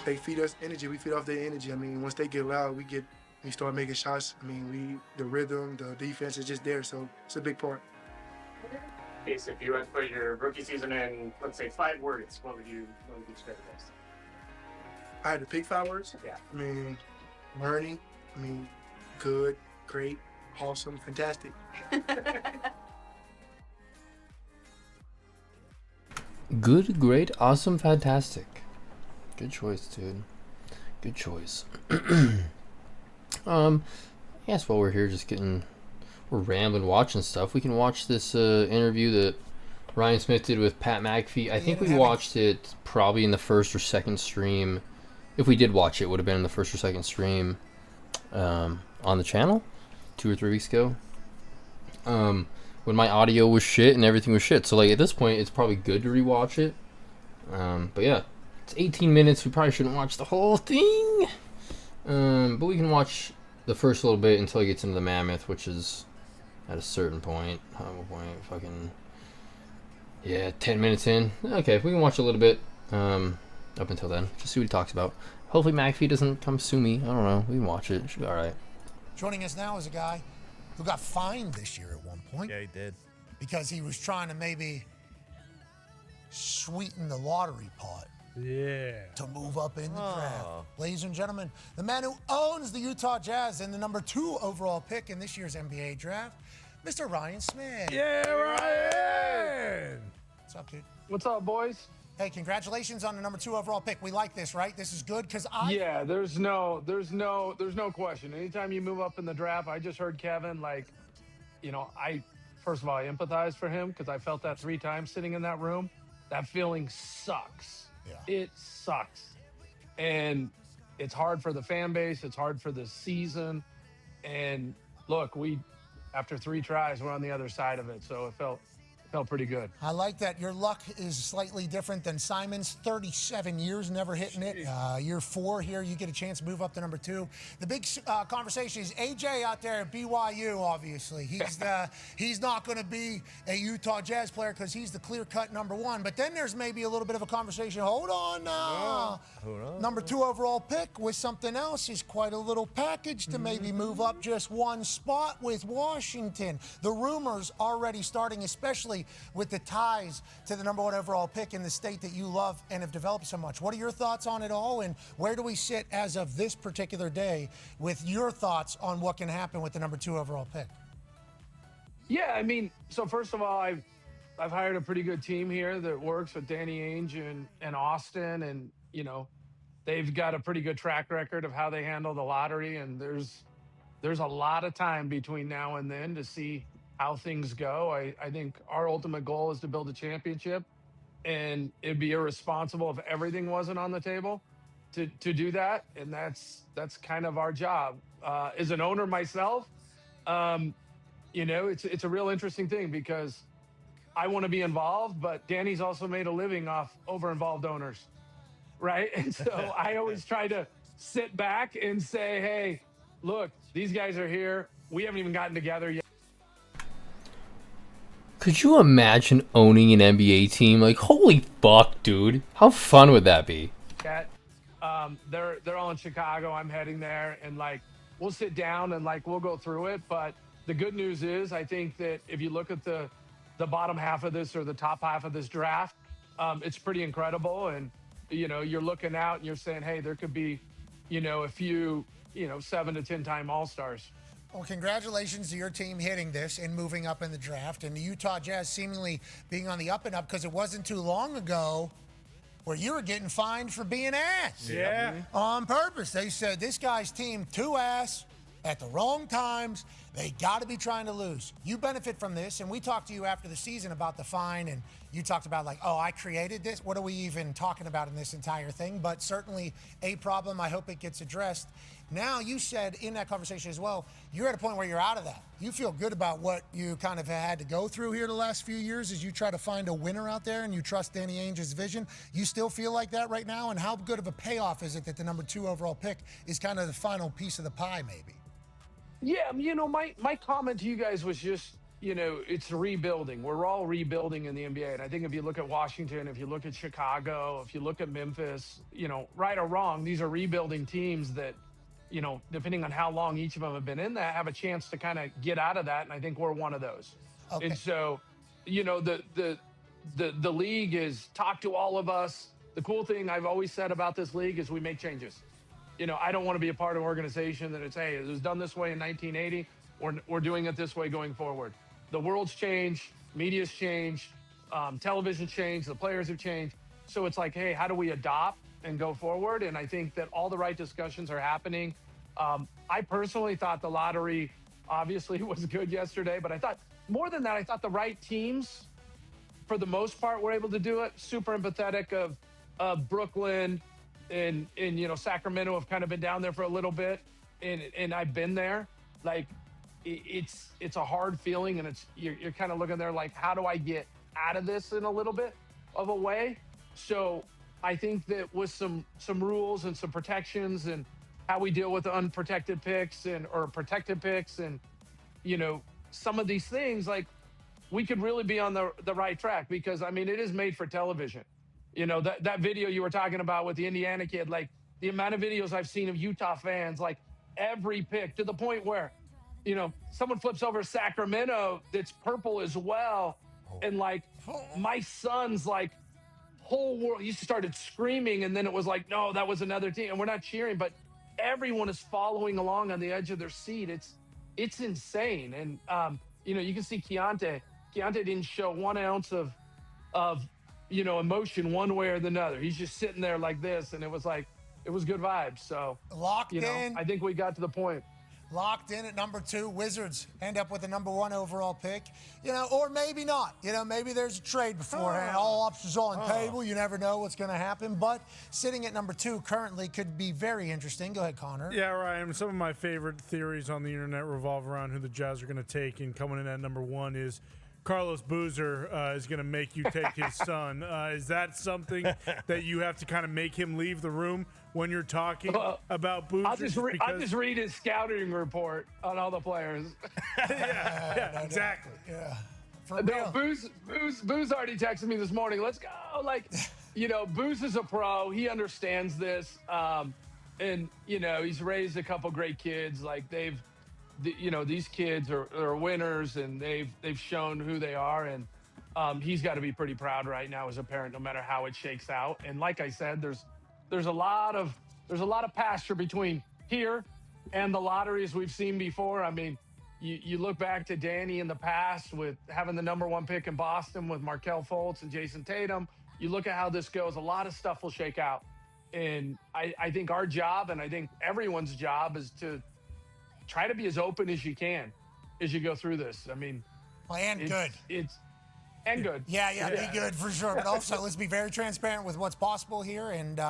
they feed us energy. We feed off their energy. I mean, once they get loud, we start making shots. I mean, the rhythm, the defense is just there. So it's a big part. Okay, so if you had to put your rookie season in, let's say 5 words, what would you describe it as? I had to pick 5 words? Yeah. I mean, learning. I mean, good, great, awesome, fantastic. Good, great, awesome, fantastic. Good choice, dude. Good choice. I guess while we're here we're rambling watching stuff, we can watch this interview that Ryan Smith did with Pat McAfee. I think we watched it probably in the first or second stream. If we did watch it, it would have been in the first or second stream on the channel 2 or 3 weeks ago. When my audio was shit and everything was shit. So like at this point, it's probably good to rewatch it. But yeah, it's 18 minutes. We probably shouldn't watch the whole thing. But we can watch the first little bit until he gets into the mammoth, which is at a certain point. Fucking, yeah, 10 minutes in. Okay, we can watch a little bit up until then. Just see what he talks about. Hopefully McAfee doesn't come sue me. I don't know. We can watch it. It should be alright. Joining us now is a guy who got fined this year at one point. Yeah, he did. Because he was trying to maybe sweeten the lottery pot. Yeah. To move up in the draft. Ladies and gentlemen, the man who owns the Utah Jazz and the number 2 overall pick in this year's NBA draft, Mr. Ryan Smith. Yeah, Ryan! What's up, dude? What's up, boys? Hey, congratulations on the number 2 overall pick. We like this, right? This is good because Yeah, there's no question. Anytime you move up in the draft, I just heard Kevin, like, first of all, I empathize for him because I felt that 3 times sitting in that room. That feeling sucks. Yeah. It sucks. And it's hard for the fan base. It's hard for the season. And look, after 3 tries, we're on the other side of it. So it felt pretty good. I like that. Your luck is slightly different than Simon's. 37 years never hitting it. Year 4 here, you get a chance to move up to number 2. The big conversation is AJ out there at BYU, obviously. He's not going to be a Utah Jazz player because he's the clear-cut number 1. But then there's maybe a little bit of a conversation. Hold on now. Number 2 overall pick with something else is quite a little package to maybe move up just 1 spot with Washington. The rumors already starting, especially with the ties to the number 1 overall pick in the state that you love and have developed so much. What are your thoughts on it all, and where do we sit as of this particular day with your thoughts on what can happen with the number 2 overall pick? Yeah, I mean, so first of all, I've hired a pretty good team here that works with Danny Ainge and Austin, and they've got a pretty good track record of how they handle the lottery, and there's a lot of time between now and then to see how things go. I think our ultimate goal is to build a championship, and it'd be irresponsible if everything wasn't on the table to do that. And that's kind of our job. As an owner myself, it's a real interesting thing because I want to be involved, but Danny's also made a living off over-involved owners, right? And so I always try to sit back and say, hey, look, these guys are here. We haven't even gotten together yet. Could you imagine owning an NBA team? Like, holy fuck, dude. How fun would that be? They're all in Chicago. I'm heading there, and we'll sit down and we'll go through it. But the good news is, I think that if you look at the bottom half of this or the top half of this draft, it's pretty incredible. And you're looking out and you're saying, hey, there could be, a few, 7 to 10 time All-Stars. Well, congratulations to your team hitting this and moving up in the draft, and the Utah Jazz seemingly being on the up and up because it wasn't too long ago where you were getting fined for being ass. Yeah. On purpose. They said this guy's team too ass at the wrong times. They got to be trying to lose. You benefit from this, and we talked to you after the season about the fine, and you talked about I created this. What are we even talking about in this entire thing? But certainly a problem. I hope it gets addressed. Now, you said in that conversation as well, you're at a point where you're out of that. You feel good about what you kind of had to go through here the last few years as you try to find a winner out there and you trust Danny Ainge's vision. You still feel like that right now? And how good of a payoff is it that the number 2 overall pick is kind of the final piece of the pie, maybe? Yeah, my comment to you guys was just, it's rebuilding. We're all rebuilding in the NBA. And I think if you look at Washington, if you look at Chicago, if you look at Memphis, right or wrong, these are rebuilding teams that, depending on how long each of them have been in that, have a chance to kind of get out of that. And I think we're one of those. Okay. And so, the league is talk to all of us. The cool thing I've always said about this league is we make changes. I don't want to be a part of an organization that it's, hey, it was done this way in 1980. We're doing it this way going forward. The world's changed, media's changed, television changed, the players have changed. So it's like, hey, how do we adopt and go forward? And I think that all the right discussions are happening. I personally thought the lottery obviously was good yesterday, but I thought more than that, I thought the right teams, for the most part, were able to do it. Super empathetic of Brooklyn and Sacramento have kind of been down there for a little bit, and I've been there. It's a hard feeling, and you're kind of looking there like, how do I get out of this in a little bit of a way? So I think that with some rules and some protections and how we deal with the unprotected picks or protected picks and some of these things, we could really be on the right track, because it is made for television. That video you were talking about with the Indiana kid, the amount of videos I've seen of Utah fans, every pick, to the point where, someone flips over Sacramento that's purple as well. And my son's whole world, he started screaming, and then it was no, that was another team. And we're not cheering, but everyone is following along on the edge of their seat. It's insane. And, you can see Keontae didn't show 1 ounce of emotion one way or the other. He's just sitting there like this, and it was good vibes. So Locked in. I think we got to the point. Locked in at number 2. Wizards end up with the number 1 overall pick. Or maybe not. Maybe there's a trade beforehand. All options on the table. You never know what's going to happen. But sitting at number 2 currently could be very interesting. Go ahead, Connor. Yeah, Ryan. Some of my favorite theories on the internet revolve around who the Jazz are going to take. And coming in at number 1 is Carlos Boozer is going to make you take his son. Is that something that you have to kind of make him leave the room when you're talking about Boozer? I'll just read his scouting report on all the players. yeah, exactly. Yeah. No, Booz already texted me this morning. Let's go. Booz is a pro. He understands this. And he's raised a couple great kids. These kids are winners, and they've shown who they are, and he's got to be pretty proud right now as a parent, no matter how it shakes out. And like I said, there's a lot of pasture between here and the lotteries we've seen before. I mean, you look back to Danny in the past with having the number 1 pick in Boston with Markelle Fultz and Jason Tatum. You look at how this goes, a lot of stuff will shake out. And I think our job, and I think everyone's job, is to try to be as open as you can as you go through this. I mean, good. And good. Yeah, be good for sure. But also, let's be very transparent with what's possible here. And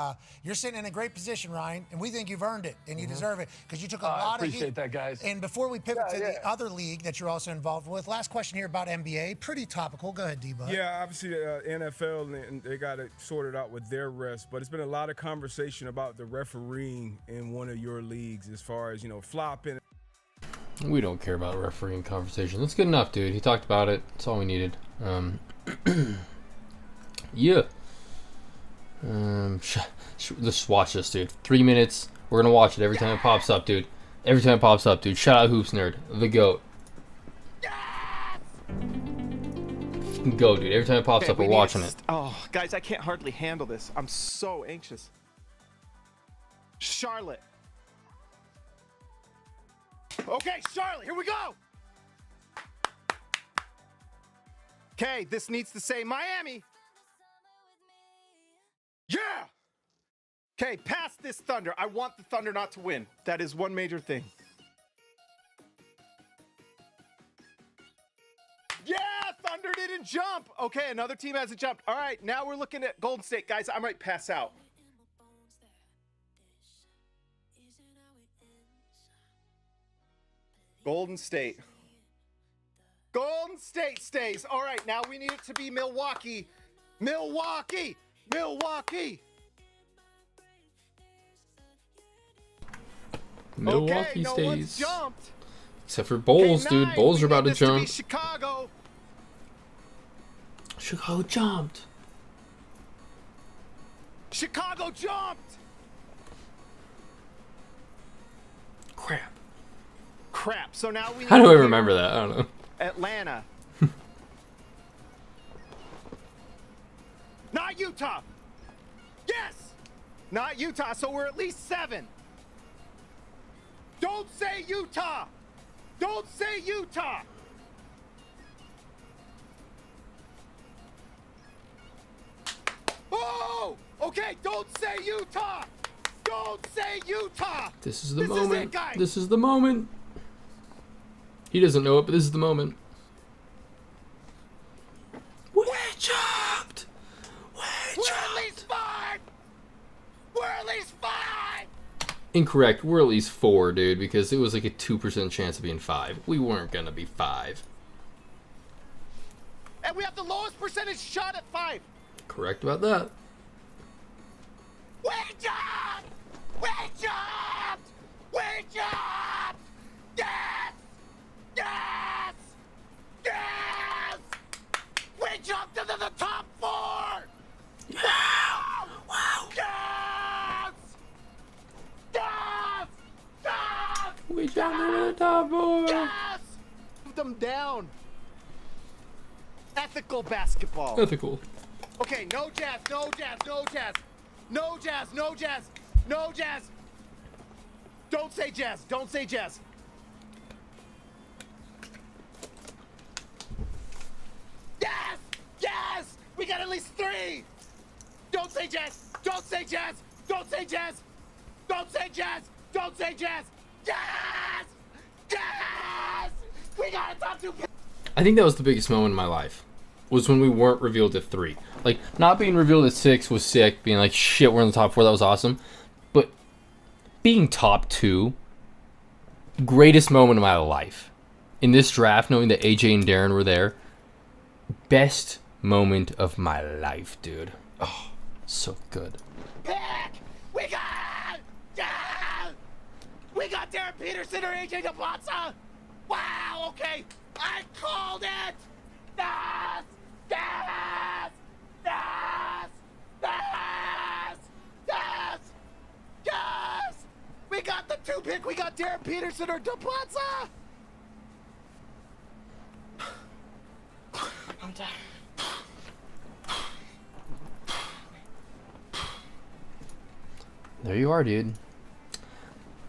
you're sitting in a great position, Ryan, and we think you've earned it, and you deserve it, because you took a lot of heat. I appreciate that, guys. And before we pivot to the other league that you're also involved with, last question here about NBA. Pretty topical. Go ahead, D-Bud. Yeah, obviously NFL, and they got it sorted out with their refs, but it's been a lot of conversation about the refereeing in one of your leagues as far as, flopping. We don't care about refereeing conversation. That's good enough, dude. He talked about it. That's all we needed. Yeah. Just watch this, dude. 3 minutes. We're gonna watch it every time it pops up, dude. Every time it pops up, dude. Shout out Hoops Nerd, the GOAT. Go, dude. Every time it pops up, we're watching it. Oh, guys, I can't hardly handle this. I'm so anxious. Charlotte. Okay, Charlotte, here we go. Okay, this needs to say Miami. Yeah. Okay, past this Thunder. I want the Thunder not to win. That is one major thing. Yeah, Thunder didn't jump. Okay, another team hasn't jumped. All right, now we're looking at Golden State. Guys, I might pass out. Golden State. Golden State stays. All right, now we need it to be Milwaukee. Milwaukee. Milwaukee. Milwaukee no stays. one's jumped. Except for Bulls, dude. Bulls are about to jump. To be Chicago. Chicago jumped. Chicago jumped. Crap. Crap. So now we need How do I remember that? I don't know. Atlanta. Not Utah. Yes. Not Utah. So we're at least 7. Don't say Utah. Don't say Utah. Oh, okay. Don't say Utah. Don't say Utah. This is the This moment. is it, guys. This is the moment. He doesn't know it, but this is the moment. We jumped. We're at least 5. We're at least 5. Incorrect. We're at least 4, dude, because it was like a 2% chance of being 5. We weren't gonna be 5. And we have the lowest percentage shot at 5. Correct about that. We jumped! We jumped! We jumped! Yes! Yes! Yes! We jumped into the top 4! Yeah! Wow! Yes! Yes! Yes! We jumped into the top 4! Yes! Them down. Ethical basketball. Ethical. Okay, no Jazz, no Jazz, no Jazz. No Jazz, no Jazz, no Jazz. Don't say Jazz, don't say Jazz. Yes, yes, We got at least 3. Don't say Jazz. Don't say Jazz. Don't say Jazz. Don't say Jazz. Don't say Jazz. Jazz. Jazz. We got a top 2 pick. I think that was the biggest moment in my life. Was when we weren't revealed at 3. Like, not being revealed at 6 was sick. Being like, shit, we're in the top 4. That was awesome. But being top 2, greatest moment of my life. In this draft, knowing that AJ and Darren were there, best moment of my life, dude. Oh, so good. Pick. We got. Yeah. We got Darren Peterson or AJ DePlaza. Wow. Okay. I called it. Yes. Yes. Yes. Yes. Yes. Yes. We got the 2 pick. We got Darren Peterson or DePlaza. I'm done. There you are, dude.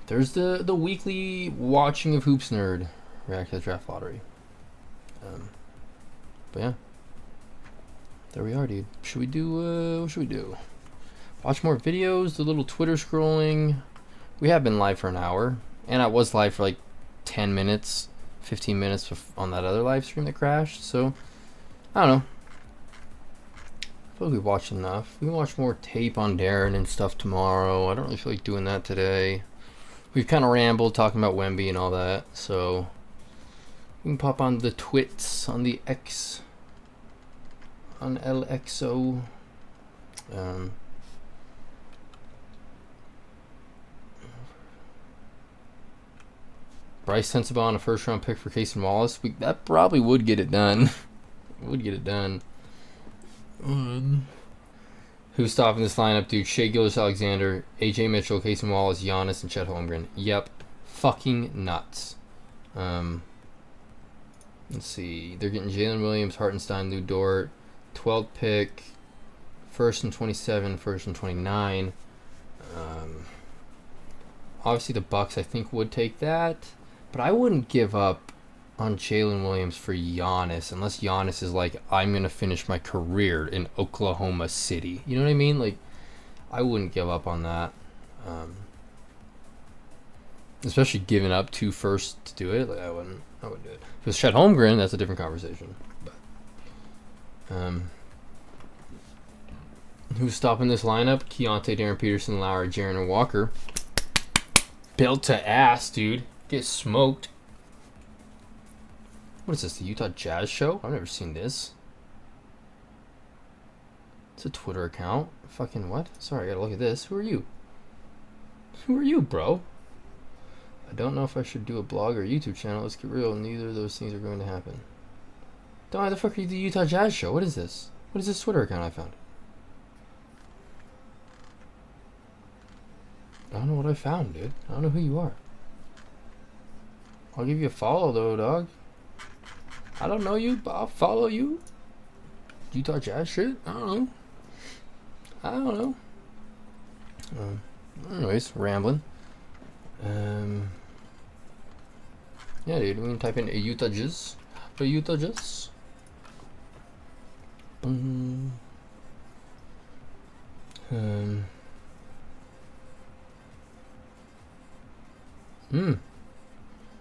There's the weekly watching of Hoops Nerd react to the draft lottery. But yeah, there we are, dude. Should we do? What should we do? Watch more videos. Do a little Twitter scrolling. We have been live for an hour, and I was live for like 10 minutes, 15 minutes on that other live stream that crashed. So I don't know. I feel like we watched enough. We can watch more tape on Darren and stuff tomorrow. I don't really feel like doing that today. We've kind of rambled talking about Wemby and all that, so we can pop on the twits on the X, on LXO. Bryce Sensabaugh, a first-round pick for Casey Wallace. That probably would get it done. Would get it done. Who's stopping this lineup, dude? Shea Gilgeous-Alexander, AJ Mitchell, Casey Wallace, Giannis, and Chet Holmgren. Yep. Fucking nuts. Let's see. They're getting Jalen Williams, Hartenstein, Lou Dort. 12th pick. First and 27, first and 29. Obviously, the Bucks, I think, would take that. But I wouldn't give up on Jalen Williams for Giannis unless Giannis is like, I'm going to finish my career in Oklahoma City. You know what I mean? Like, I wouldn't give up on that. Especially giving up 2 firsts to do it. Like, I wouldn't do it. If it was Chet Holmgren, that's a different conversation. But, who's stopping this lineup? Keontae, Darren Peterson, Lowry, Jaren, and Walker. Built to ass, dude. Get smoked. What is this, the Utah Jazz show? I've never seen this. It's a Twitter account. Fucking what? Sorry, I gotta look at this. Who are you? Who are you, bro? I don't know if I should do a blog or YouTube channel. Let's get real. Neither of those things are going to happen. Don't why the fuck are you the Utah Jazz show? What is this? What is this Twitter account I found? I don't know what I found, dude. I don't know who you are. I'll give you a follow, though, dog. I don't know you, but I'll follow you. Utah Jazz shit? I don't know. Anyways, rambling. Yeah, dude, we can type in a Utah Jazz. A Utah Jazz.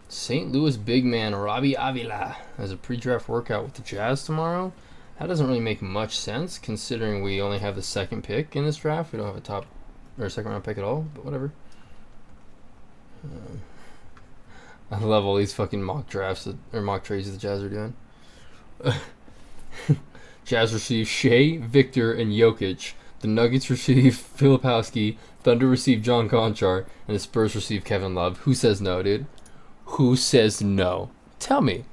St. Louis big man Robbie Avila has a pre-draft workout with the Jazz tomorrow. That doesn't really make much sense considering we only have the 2nd pick in this draft. We don't have a top or 2nd round pick at all, but whatever. I love all these fucking mock drafts or mock trades that the Jazz are doing. Jazz receive Shea, Victor, and Jokic. The Nuggets receive Filipowski. Thunder receive John Conchar, and the Spurs receive Kevin Love. Who says no, dude? Who says no? Tell me.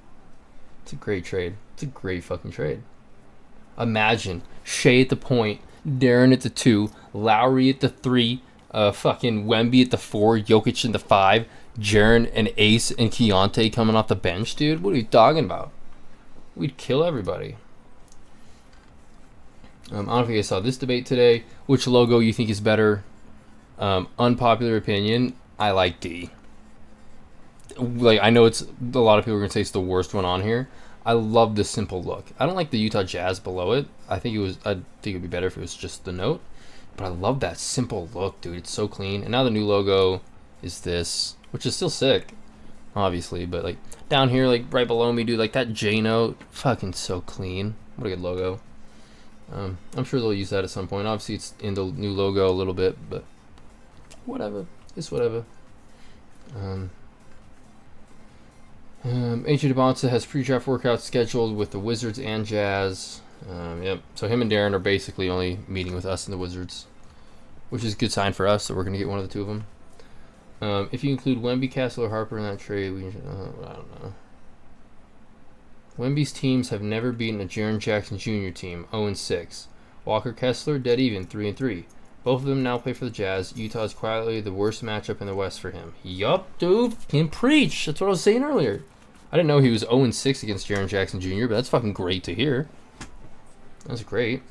It's a great trade. It's a great fucking trade. Imagine Shea at the point, Darren at the 2, Lowry at the 3, fucking Wemby at the 4, Jokic in the 5, Jaren and Ace and Keontae coming off the bench, dude. What are you talking about? We'd kill everybody. I don't know if you guys saw this debate today. Which logo you think is better? Unpopular opinion. I like D. Like, I know it's a lot of people are gonna say it's the worst one on here. I love the simple look. I don't like the Utah Jazz below it. I think it'd be better if it was just the note. But I love that simple look, dude. It's so clean. And now the new logo is this, which is still sick, obviously. But like down here, like right below me, dude, like that J note, fucking so clean. What a good logo. I'm sure they'll use that at some point. Obviously, it's in the new logo a little bit, but whatever. It's whatever. AJ DeBonta has pre-draft workouts scheduled with the Wizards and Jazz. Yep. So him and Darren are basically only meeting with us and the Wizards, which is a good sign for us. So we're gonna get one of the two of them. If you include Wemby, Castle, or Harper in that trade, I don't know. Wemby's teams have never beaten a Jaren Jackson Jr. team, 0-6. Walker Kessler, dead even, 3-3. Both of them now play for the Jazz. Utah is quietly the worst matchup in the West for him. Yup, dude. Can preach. That's what I was saying earlier. I didn't know he was 0-6 against Jaren Jackson Jr., but that's fucking great to hear. That's great.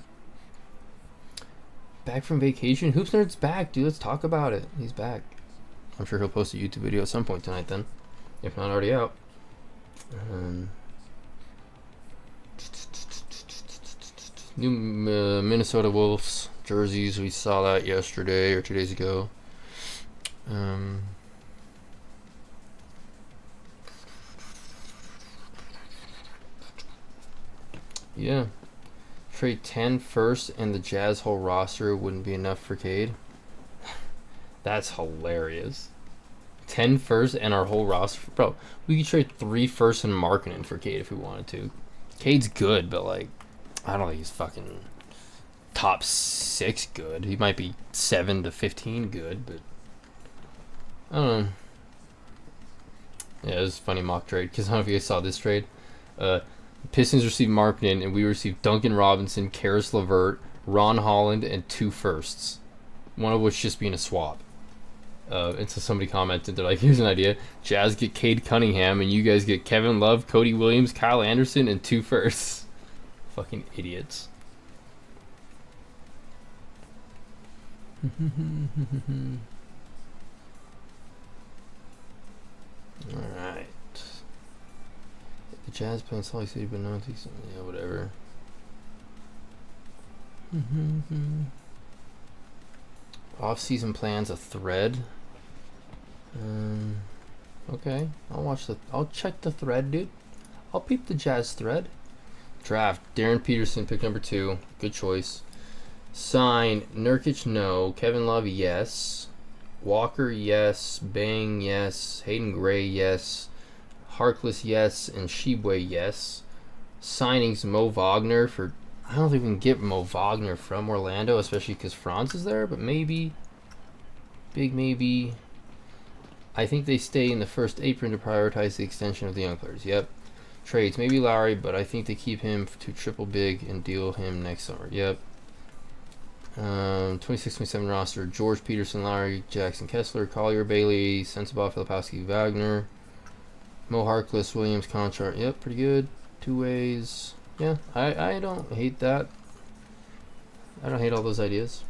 Back from vacation? Hoops Nerd's back, dude. Let's talk about it. He's back. I'm sure he'll post a YouTube video at some point tonight then. If not already out. New Minnesota Wolves jerseys. We saw that yesterday or 2 days ago. Yeah. Trade 10 first and the Jazz whole roster wouldn't be enough for Cade. That's hilarious. 10 first and our whole roster. Bro, we could trade 3 firsts and Markkanen for Cade if we wanted to. Cade's good, but like, I don't think he's fucking top 6 good. He might be 7 to 15 good, but I don't know. Yeah, it was a funny mock trade because I don't know if you guys saw this trade. Pistons received Markkanen and we received Duncan Robinson, Karis LeVert, Ron Holland, and 2 firsts. One of which just being a swap. And so somebody commented, they're like, here's an idea. Jazz get Cade Cunningham and you guys get Kevin Love, Cody Williams, Kyle Anderson, and 2 firsts. Fucking idiots. Alright. The Jazz playing Salt Lake City, but no, yeah, whatever. Off-season plans, a thread. Okay, I'll check the thread, dude. I'll peep the Jazz thread. Draft Darren Peterson, pick number 2. Good choice. Sign Nurkic, no. Kevin Love, yes. Walker, yes. Bang, yes. Hayden Gray, yes. Harkless, yes. And Shibwe, yes. Signings Mo Wagner for. I don't think we can get Mo Wagner from Orlando, especially because Franz is there, but maybe. Big maybe. I think they stay in the first apron to prioritize the extension of the young players. Yep. Trades, maybe Lowry, but I think they keep him to triple big and deal him next summer. Yep. 26-27 roster. George Peterson, Lowry, Jackson Kessler, Collier, Bailey, Sensabaugh, Filipowski, Wagner. Mo Harkless, Williams, contract. Yep, pretty good. 2 ways. Yeah, I don't hate that. I don't hate all those ideas.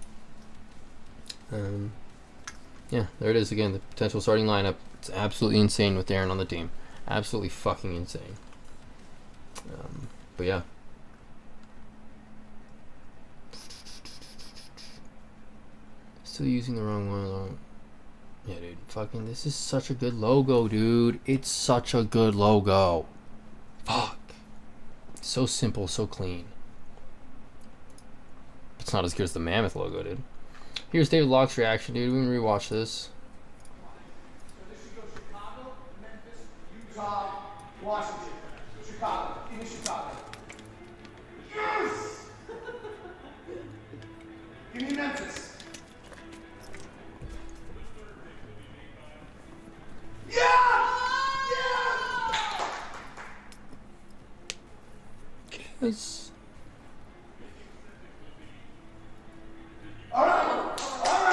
Yeah, there it is again. The potential starting lineup. It's absolutely insane with Darren on the team. Absolutely fucking insane. But yeah. Still using the wrong one. Yeah, dude. Fucking, this is such a good logo, dude. It's such a good logo. Fuck. So simple, so clean. It's not as good as the Mammoth logo, dude. Here's David Locke's reaction, dude. We can rewatch this. Utah, Washington, Chicago, even Chicago. Yes! Give me Memphis. Yeah! Yes. All right. All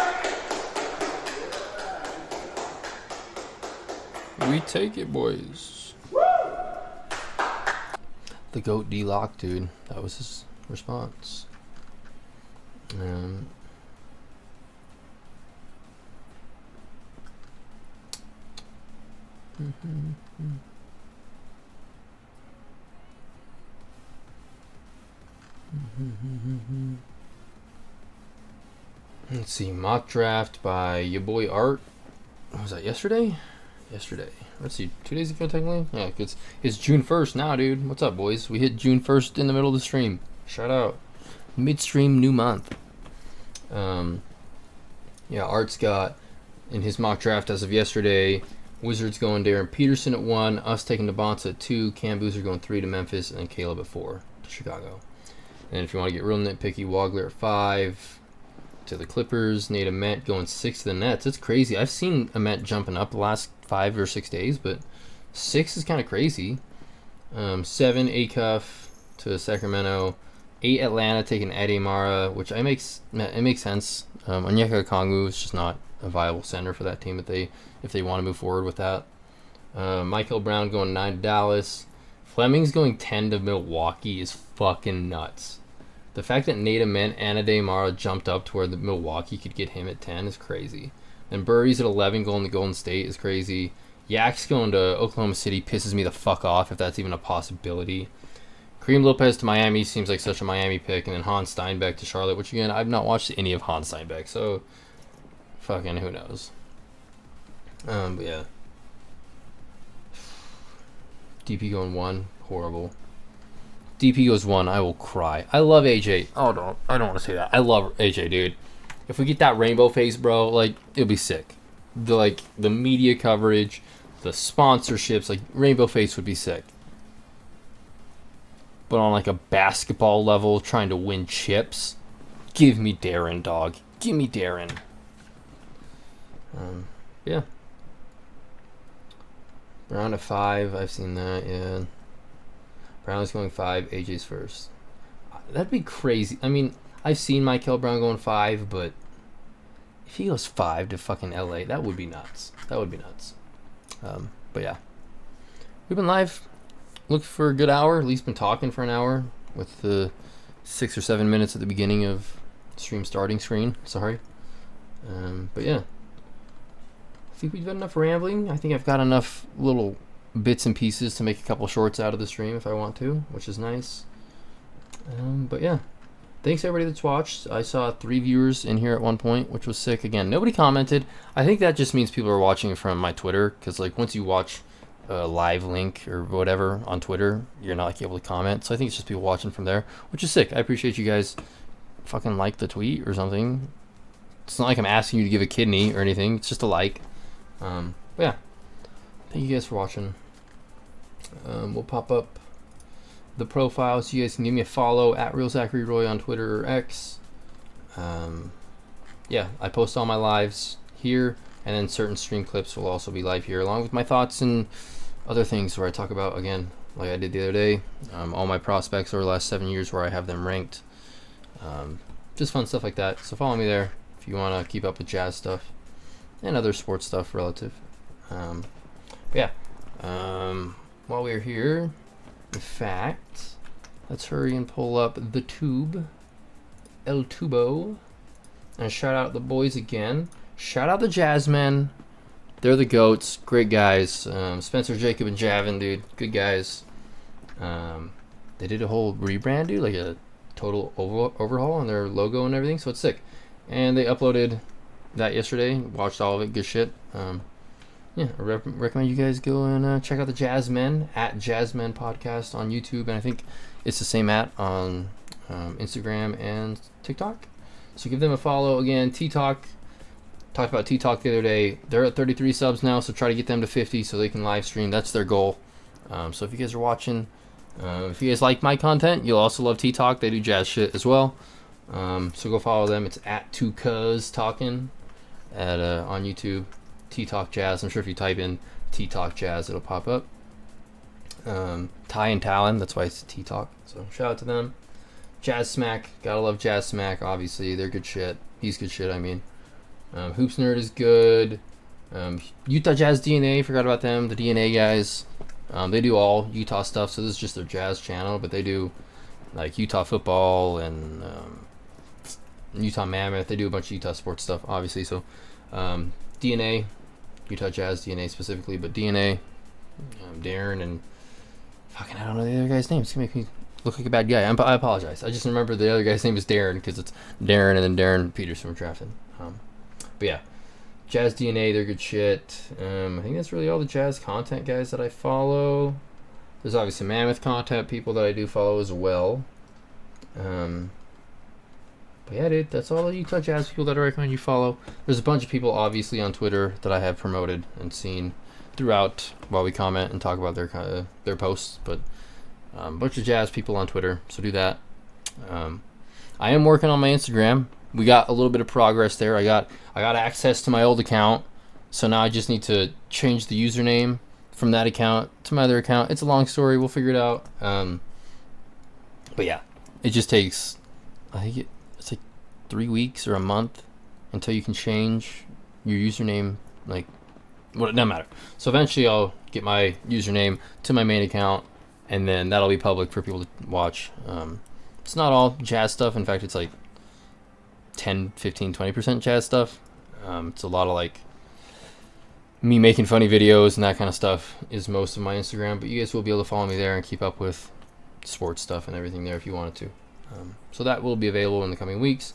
right. We take it, boys. Woo! The GOAT D-Lock, dude. That was his response. Let's see, mock draft by your boy Art. Was that yesterday? Yesterday. Let's see, 2 days ago technically? Yeah, it's June 1st now, dude. What's up, boys? We hit June 1st in the middle of the stream. Shout out. Midstream new month. Yeah, Art's got in his mock draft as of yesterday, Wizards going Darren Peterson at 1, us taking Bonsa at 2, Cam Boozer going 3 to Memphis, and Caleb at 4 to Chicago. And if you want to get real nitpicky, Wagler at 5 to the Clippers, Nate Ament going 6 to the Nets. It's crazy. I've seen Ament jumping up the last 5 or 6 days, but 6 is kind of crazy. 7 Acuff to Sacramento, 8 Atlanta taking Ade Mara, which it makes sense. Onyeka Okongwu is just not a viable center for that team if they want to move forward with that. Michael Brown going 9 to Dallas. Fleming's going 10 to Milwaukee is fucking nuts. The fact that Nate Ament and Ade Mara jumped up to where the Milwaukee could get him at 10 is crazy. And Burry's at 11 going to Golden State is crazy. Yak's going to Oklahoma City pisses me the fuck off if that's even a possibility. Kareem Lopez to Miami seems like such a Miami pick. And then Hans Steinbeck to Charlotte, which again, I've not watched any of Hans Steinbeck, so fucking who knows. But yeah. DP going 1, horrible. DP goes 1, I will cry. I love AJ. Oh, no, I don't want to say that. I love AJ, dude. If we get that rainbow face, bro, like, it'll be sick. The media coverage, the sponsorships, like, rainbow face would be sick. But on, like, a basketball level, trying to win chips, give me Darren, dog. Give me Darren. Yeah. Brown at 5, I've seen that, yeah. Brown's going 5, AJ's first. That'd be crazy. I mean, I've seen Michael Brown going 5, but if he goes 5 to fucking LA, that would be nuts. That would be nuts. But yeah. We've been live. Looked for a good hour. At least been talking for an hour with the 6 or 7 minutes at the beginning of stream starting screen. Sorry. But yeah. I think we've done enough rambling. I think I've got enough little bits and pieces to make a couple shorts out of the stream if I want to, which is nice. But yeah, thanks everybody that's watched. I saw 3 viewers in here at one point, which was sick. Again, nobody commented. I think that just means people are watching from my Twitter, because like once you watch a live link or whatever on Twitter, you're not like able to comment. So I think it's just people watching from there, which is sick. I appreciate you guys fucking like the tweet or something. It's not like I'm asking you to give a kidney or anything. It's just a like. But yeah, thank you guys for watching. We'll pop up the profile so you guys can give me a follow at Real Zachary Roy on Twitter or X. Yeah, I post all my lives here, and then certain stream clips will also be live here, along with my thoughts and other things where I talk about, again, like I did the other day, all my prospects over the last 7 years where I have them ranked. Just fun stuff like that. So follow me there if you want to keep up with jazz stuff and other sports stuff relative. Yeah. While we're here, in fact, let's hurry and pull up the tube, El Tubo, and shout out the boys again. Shout out the Jazzmen. They're the GOATs. Great guys. Spencer, Jacob, and Javin, dude. Good guys. They did a whole rebrand, dude, like a total overhaul on their logo and everything, so it's sick. And they uploaded that yesterday. Watched all of it. Good shit. Yeah, I recommend you guys go and check out the Jazzmen at Jazzmen Podcast on YouTube, and I think it's the same at on Instagram and TikTok. So give them a follow. Again, T-Talk. Talked about T-Talk the other day. They're at 33 subs now, so try to get them to 50 so they can live stream. That's their goal. So if you guys are watching, if you guys like my content, you'll also love T-Talk. They do jazz shit as well. So go follow them. It's at 2cuz talking at on YouTube. T-Talk Jazz. I'm sure if you type in T-Talk Jazz, it'll pop up. Ty and Talon, that's why it's T-Talk. So shout out to them. Jazz Smack, gotta love Jazz Smack, obviously. They're good shit. He's good shit, I mean. Hoops Nerd is good. Utah Jazz DNA, forgot about them. The DNA guys. They do all Utah stuff, so this is just their jazz channel, but they do like Utah football and Utah Mammoth. They do a bunch of Utah sports stuff, obviously. So DNA, Utah Jazz DNA specifically, but DNA, Darren, and fucking I don't know the other guy's name. It's gonna make me look like a bad guy. I apologize. I just remember the other guy's name is Darren because it's Darren and then Darren Peterson were drafted. But yeah, Jazz DNA, they're good shit. I think that's really all the Jazz content guys that I follow. There's obviously Mammoth content people that I do follow as well. But yeah, dude, that's all the Utah Jazz people that I recommend you follow. There's a bunch of people obviously on Twitter that I have promoted and seen throughout while we comment and talk about their posts. But a bunch of Jazz people on Twitter, so do that. I am working on my Instagram. We got a little bit of progress there. I got access to my old account, so now I just need to change the username from that account to my other account. It's a long story. We'll figure it out. But yeah, it just takes, I think it's like 3 weeks or a month until you can change your username. Like, well, it doesn't matter. So eventually I'll get my username to my main account, and then that'll be public for people to watch. It's not all Jazz stuff. In fact, it's like 10, 15, 20% Jazz stuff. It's a lot of like me making funny videos and that kind of stuff is most of my Instagram, but you guys will be able to follow me there and keep up with sports stuff and everything there if you wanted to. So that will be available in the coming weeks.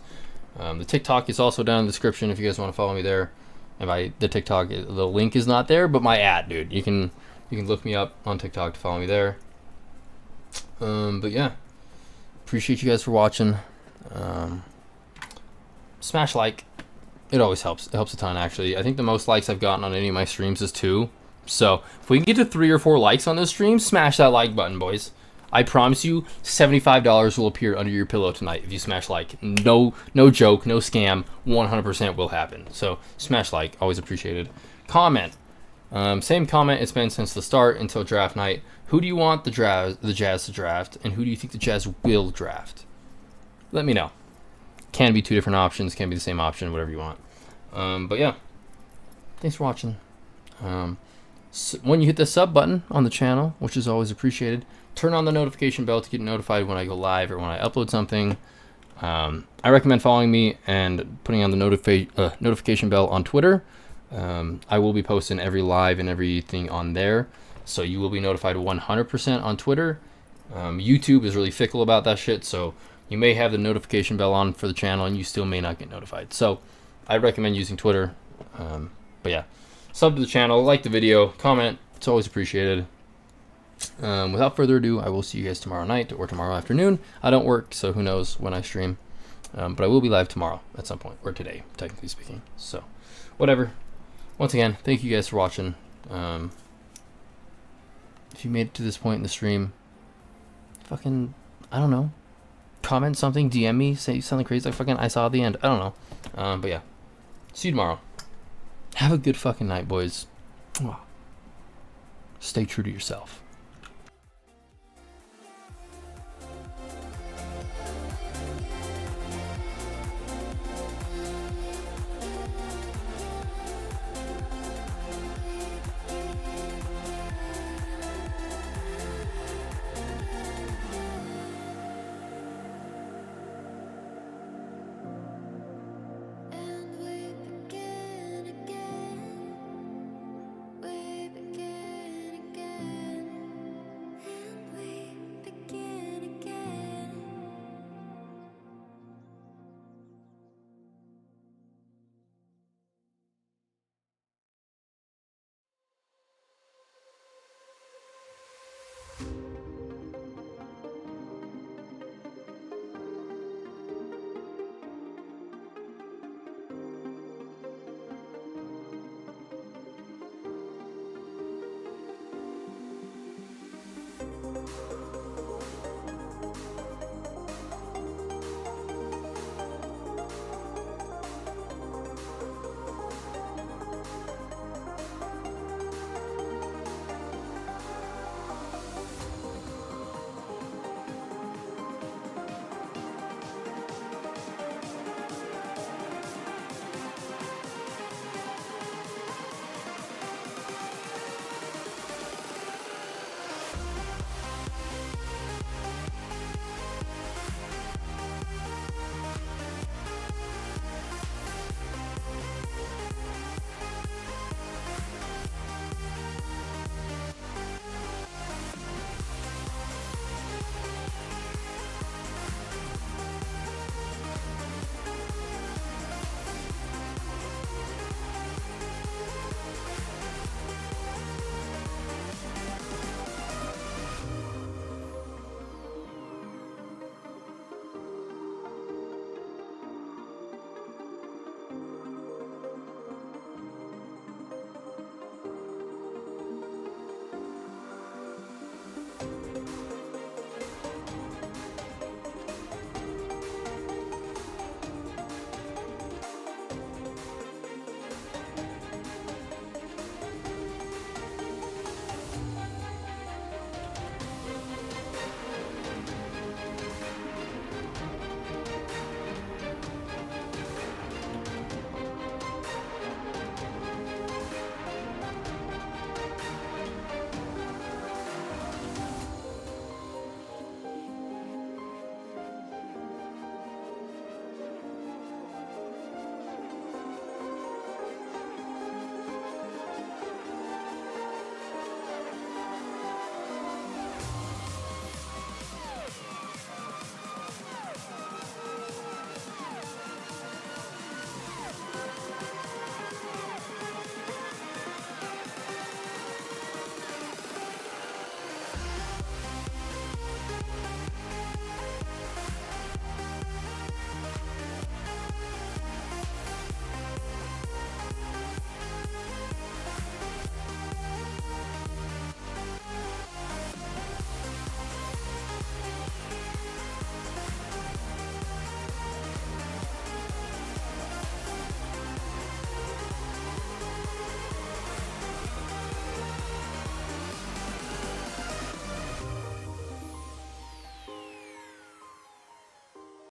The TikTok is also down in the description if you guys want to follow me there. And by the TikTok, the link is not there, but my ad, dude. You can look me up on TikTok to follow me there. But yeah, appreciate you guys for watching. Smash like. It always helps. It helps a ton, actually. I think the most likes I've gotten on any of my streams is 2. So if we can get to 3 or 4 likes on this stream, smash that like button, boys. I promise you, $75 will appear under your pillow tonight if you smash like. No joke, no scam. 100% will happen. So smash like, always appreciated. Comment. Same comment it's been since the start until draft night. Who do you want the Jazz to draft, and who do you think the Jazz will draft? Let me know. Can be 2 different options, can be the same option, whatever you want. But yeah, thanks for watching. So when you hit the sub button on the channel, which is always appreciated, turn on the notification bell to get notified when I go live or when I upload something. I recommend following me and putting on the notification bell on Twitter. I will be posting every live and everything on there, so you will be notified 100% on Twitter. YouTube is really fickle about that shit, so you may have the notification bell on for the channel and you still may not get notified. So I recommend using Twitter. But yeah, sub to the channel, like the video, comment. It's always appreciated. Without further ado, I will see you guys tomorrow night or tomorrow afternoon. I don't work, so who knows when I stream. But I will be live tomorrow at some point, or today, technically speaking. So, whatever. Once again, thank you guys for watching. If you made it to this point in the stream, fucking, I don't know. Comment something, DM me, say something crazy like fucking I saw the end. I don't know. But yeah. See you tomorrow. Have a good fucking night, boys. Stay true to yourself.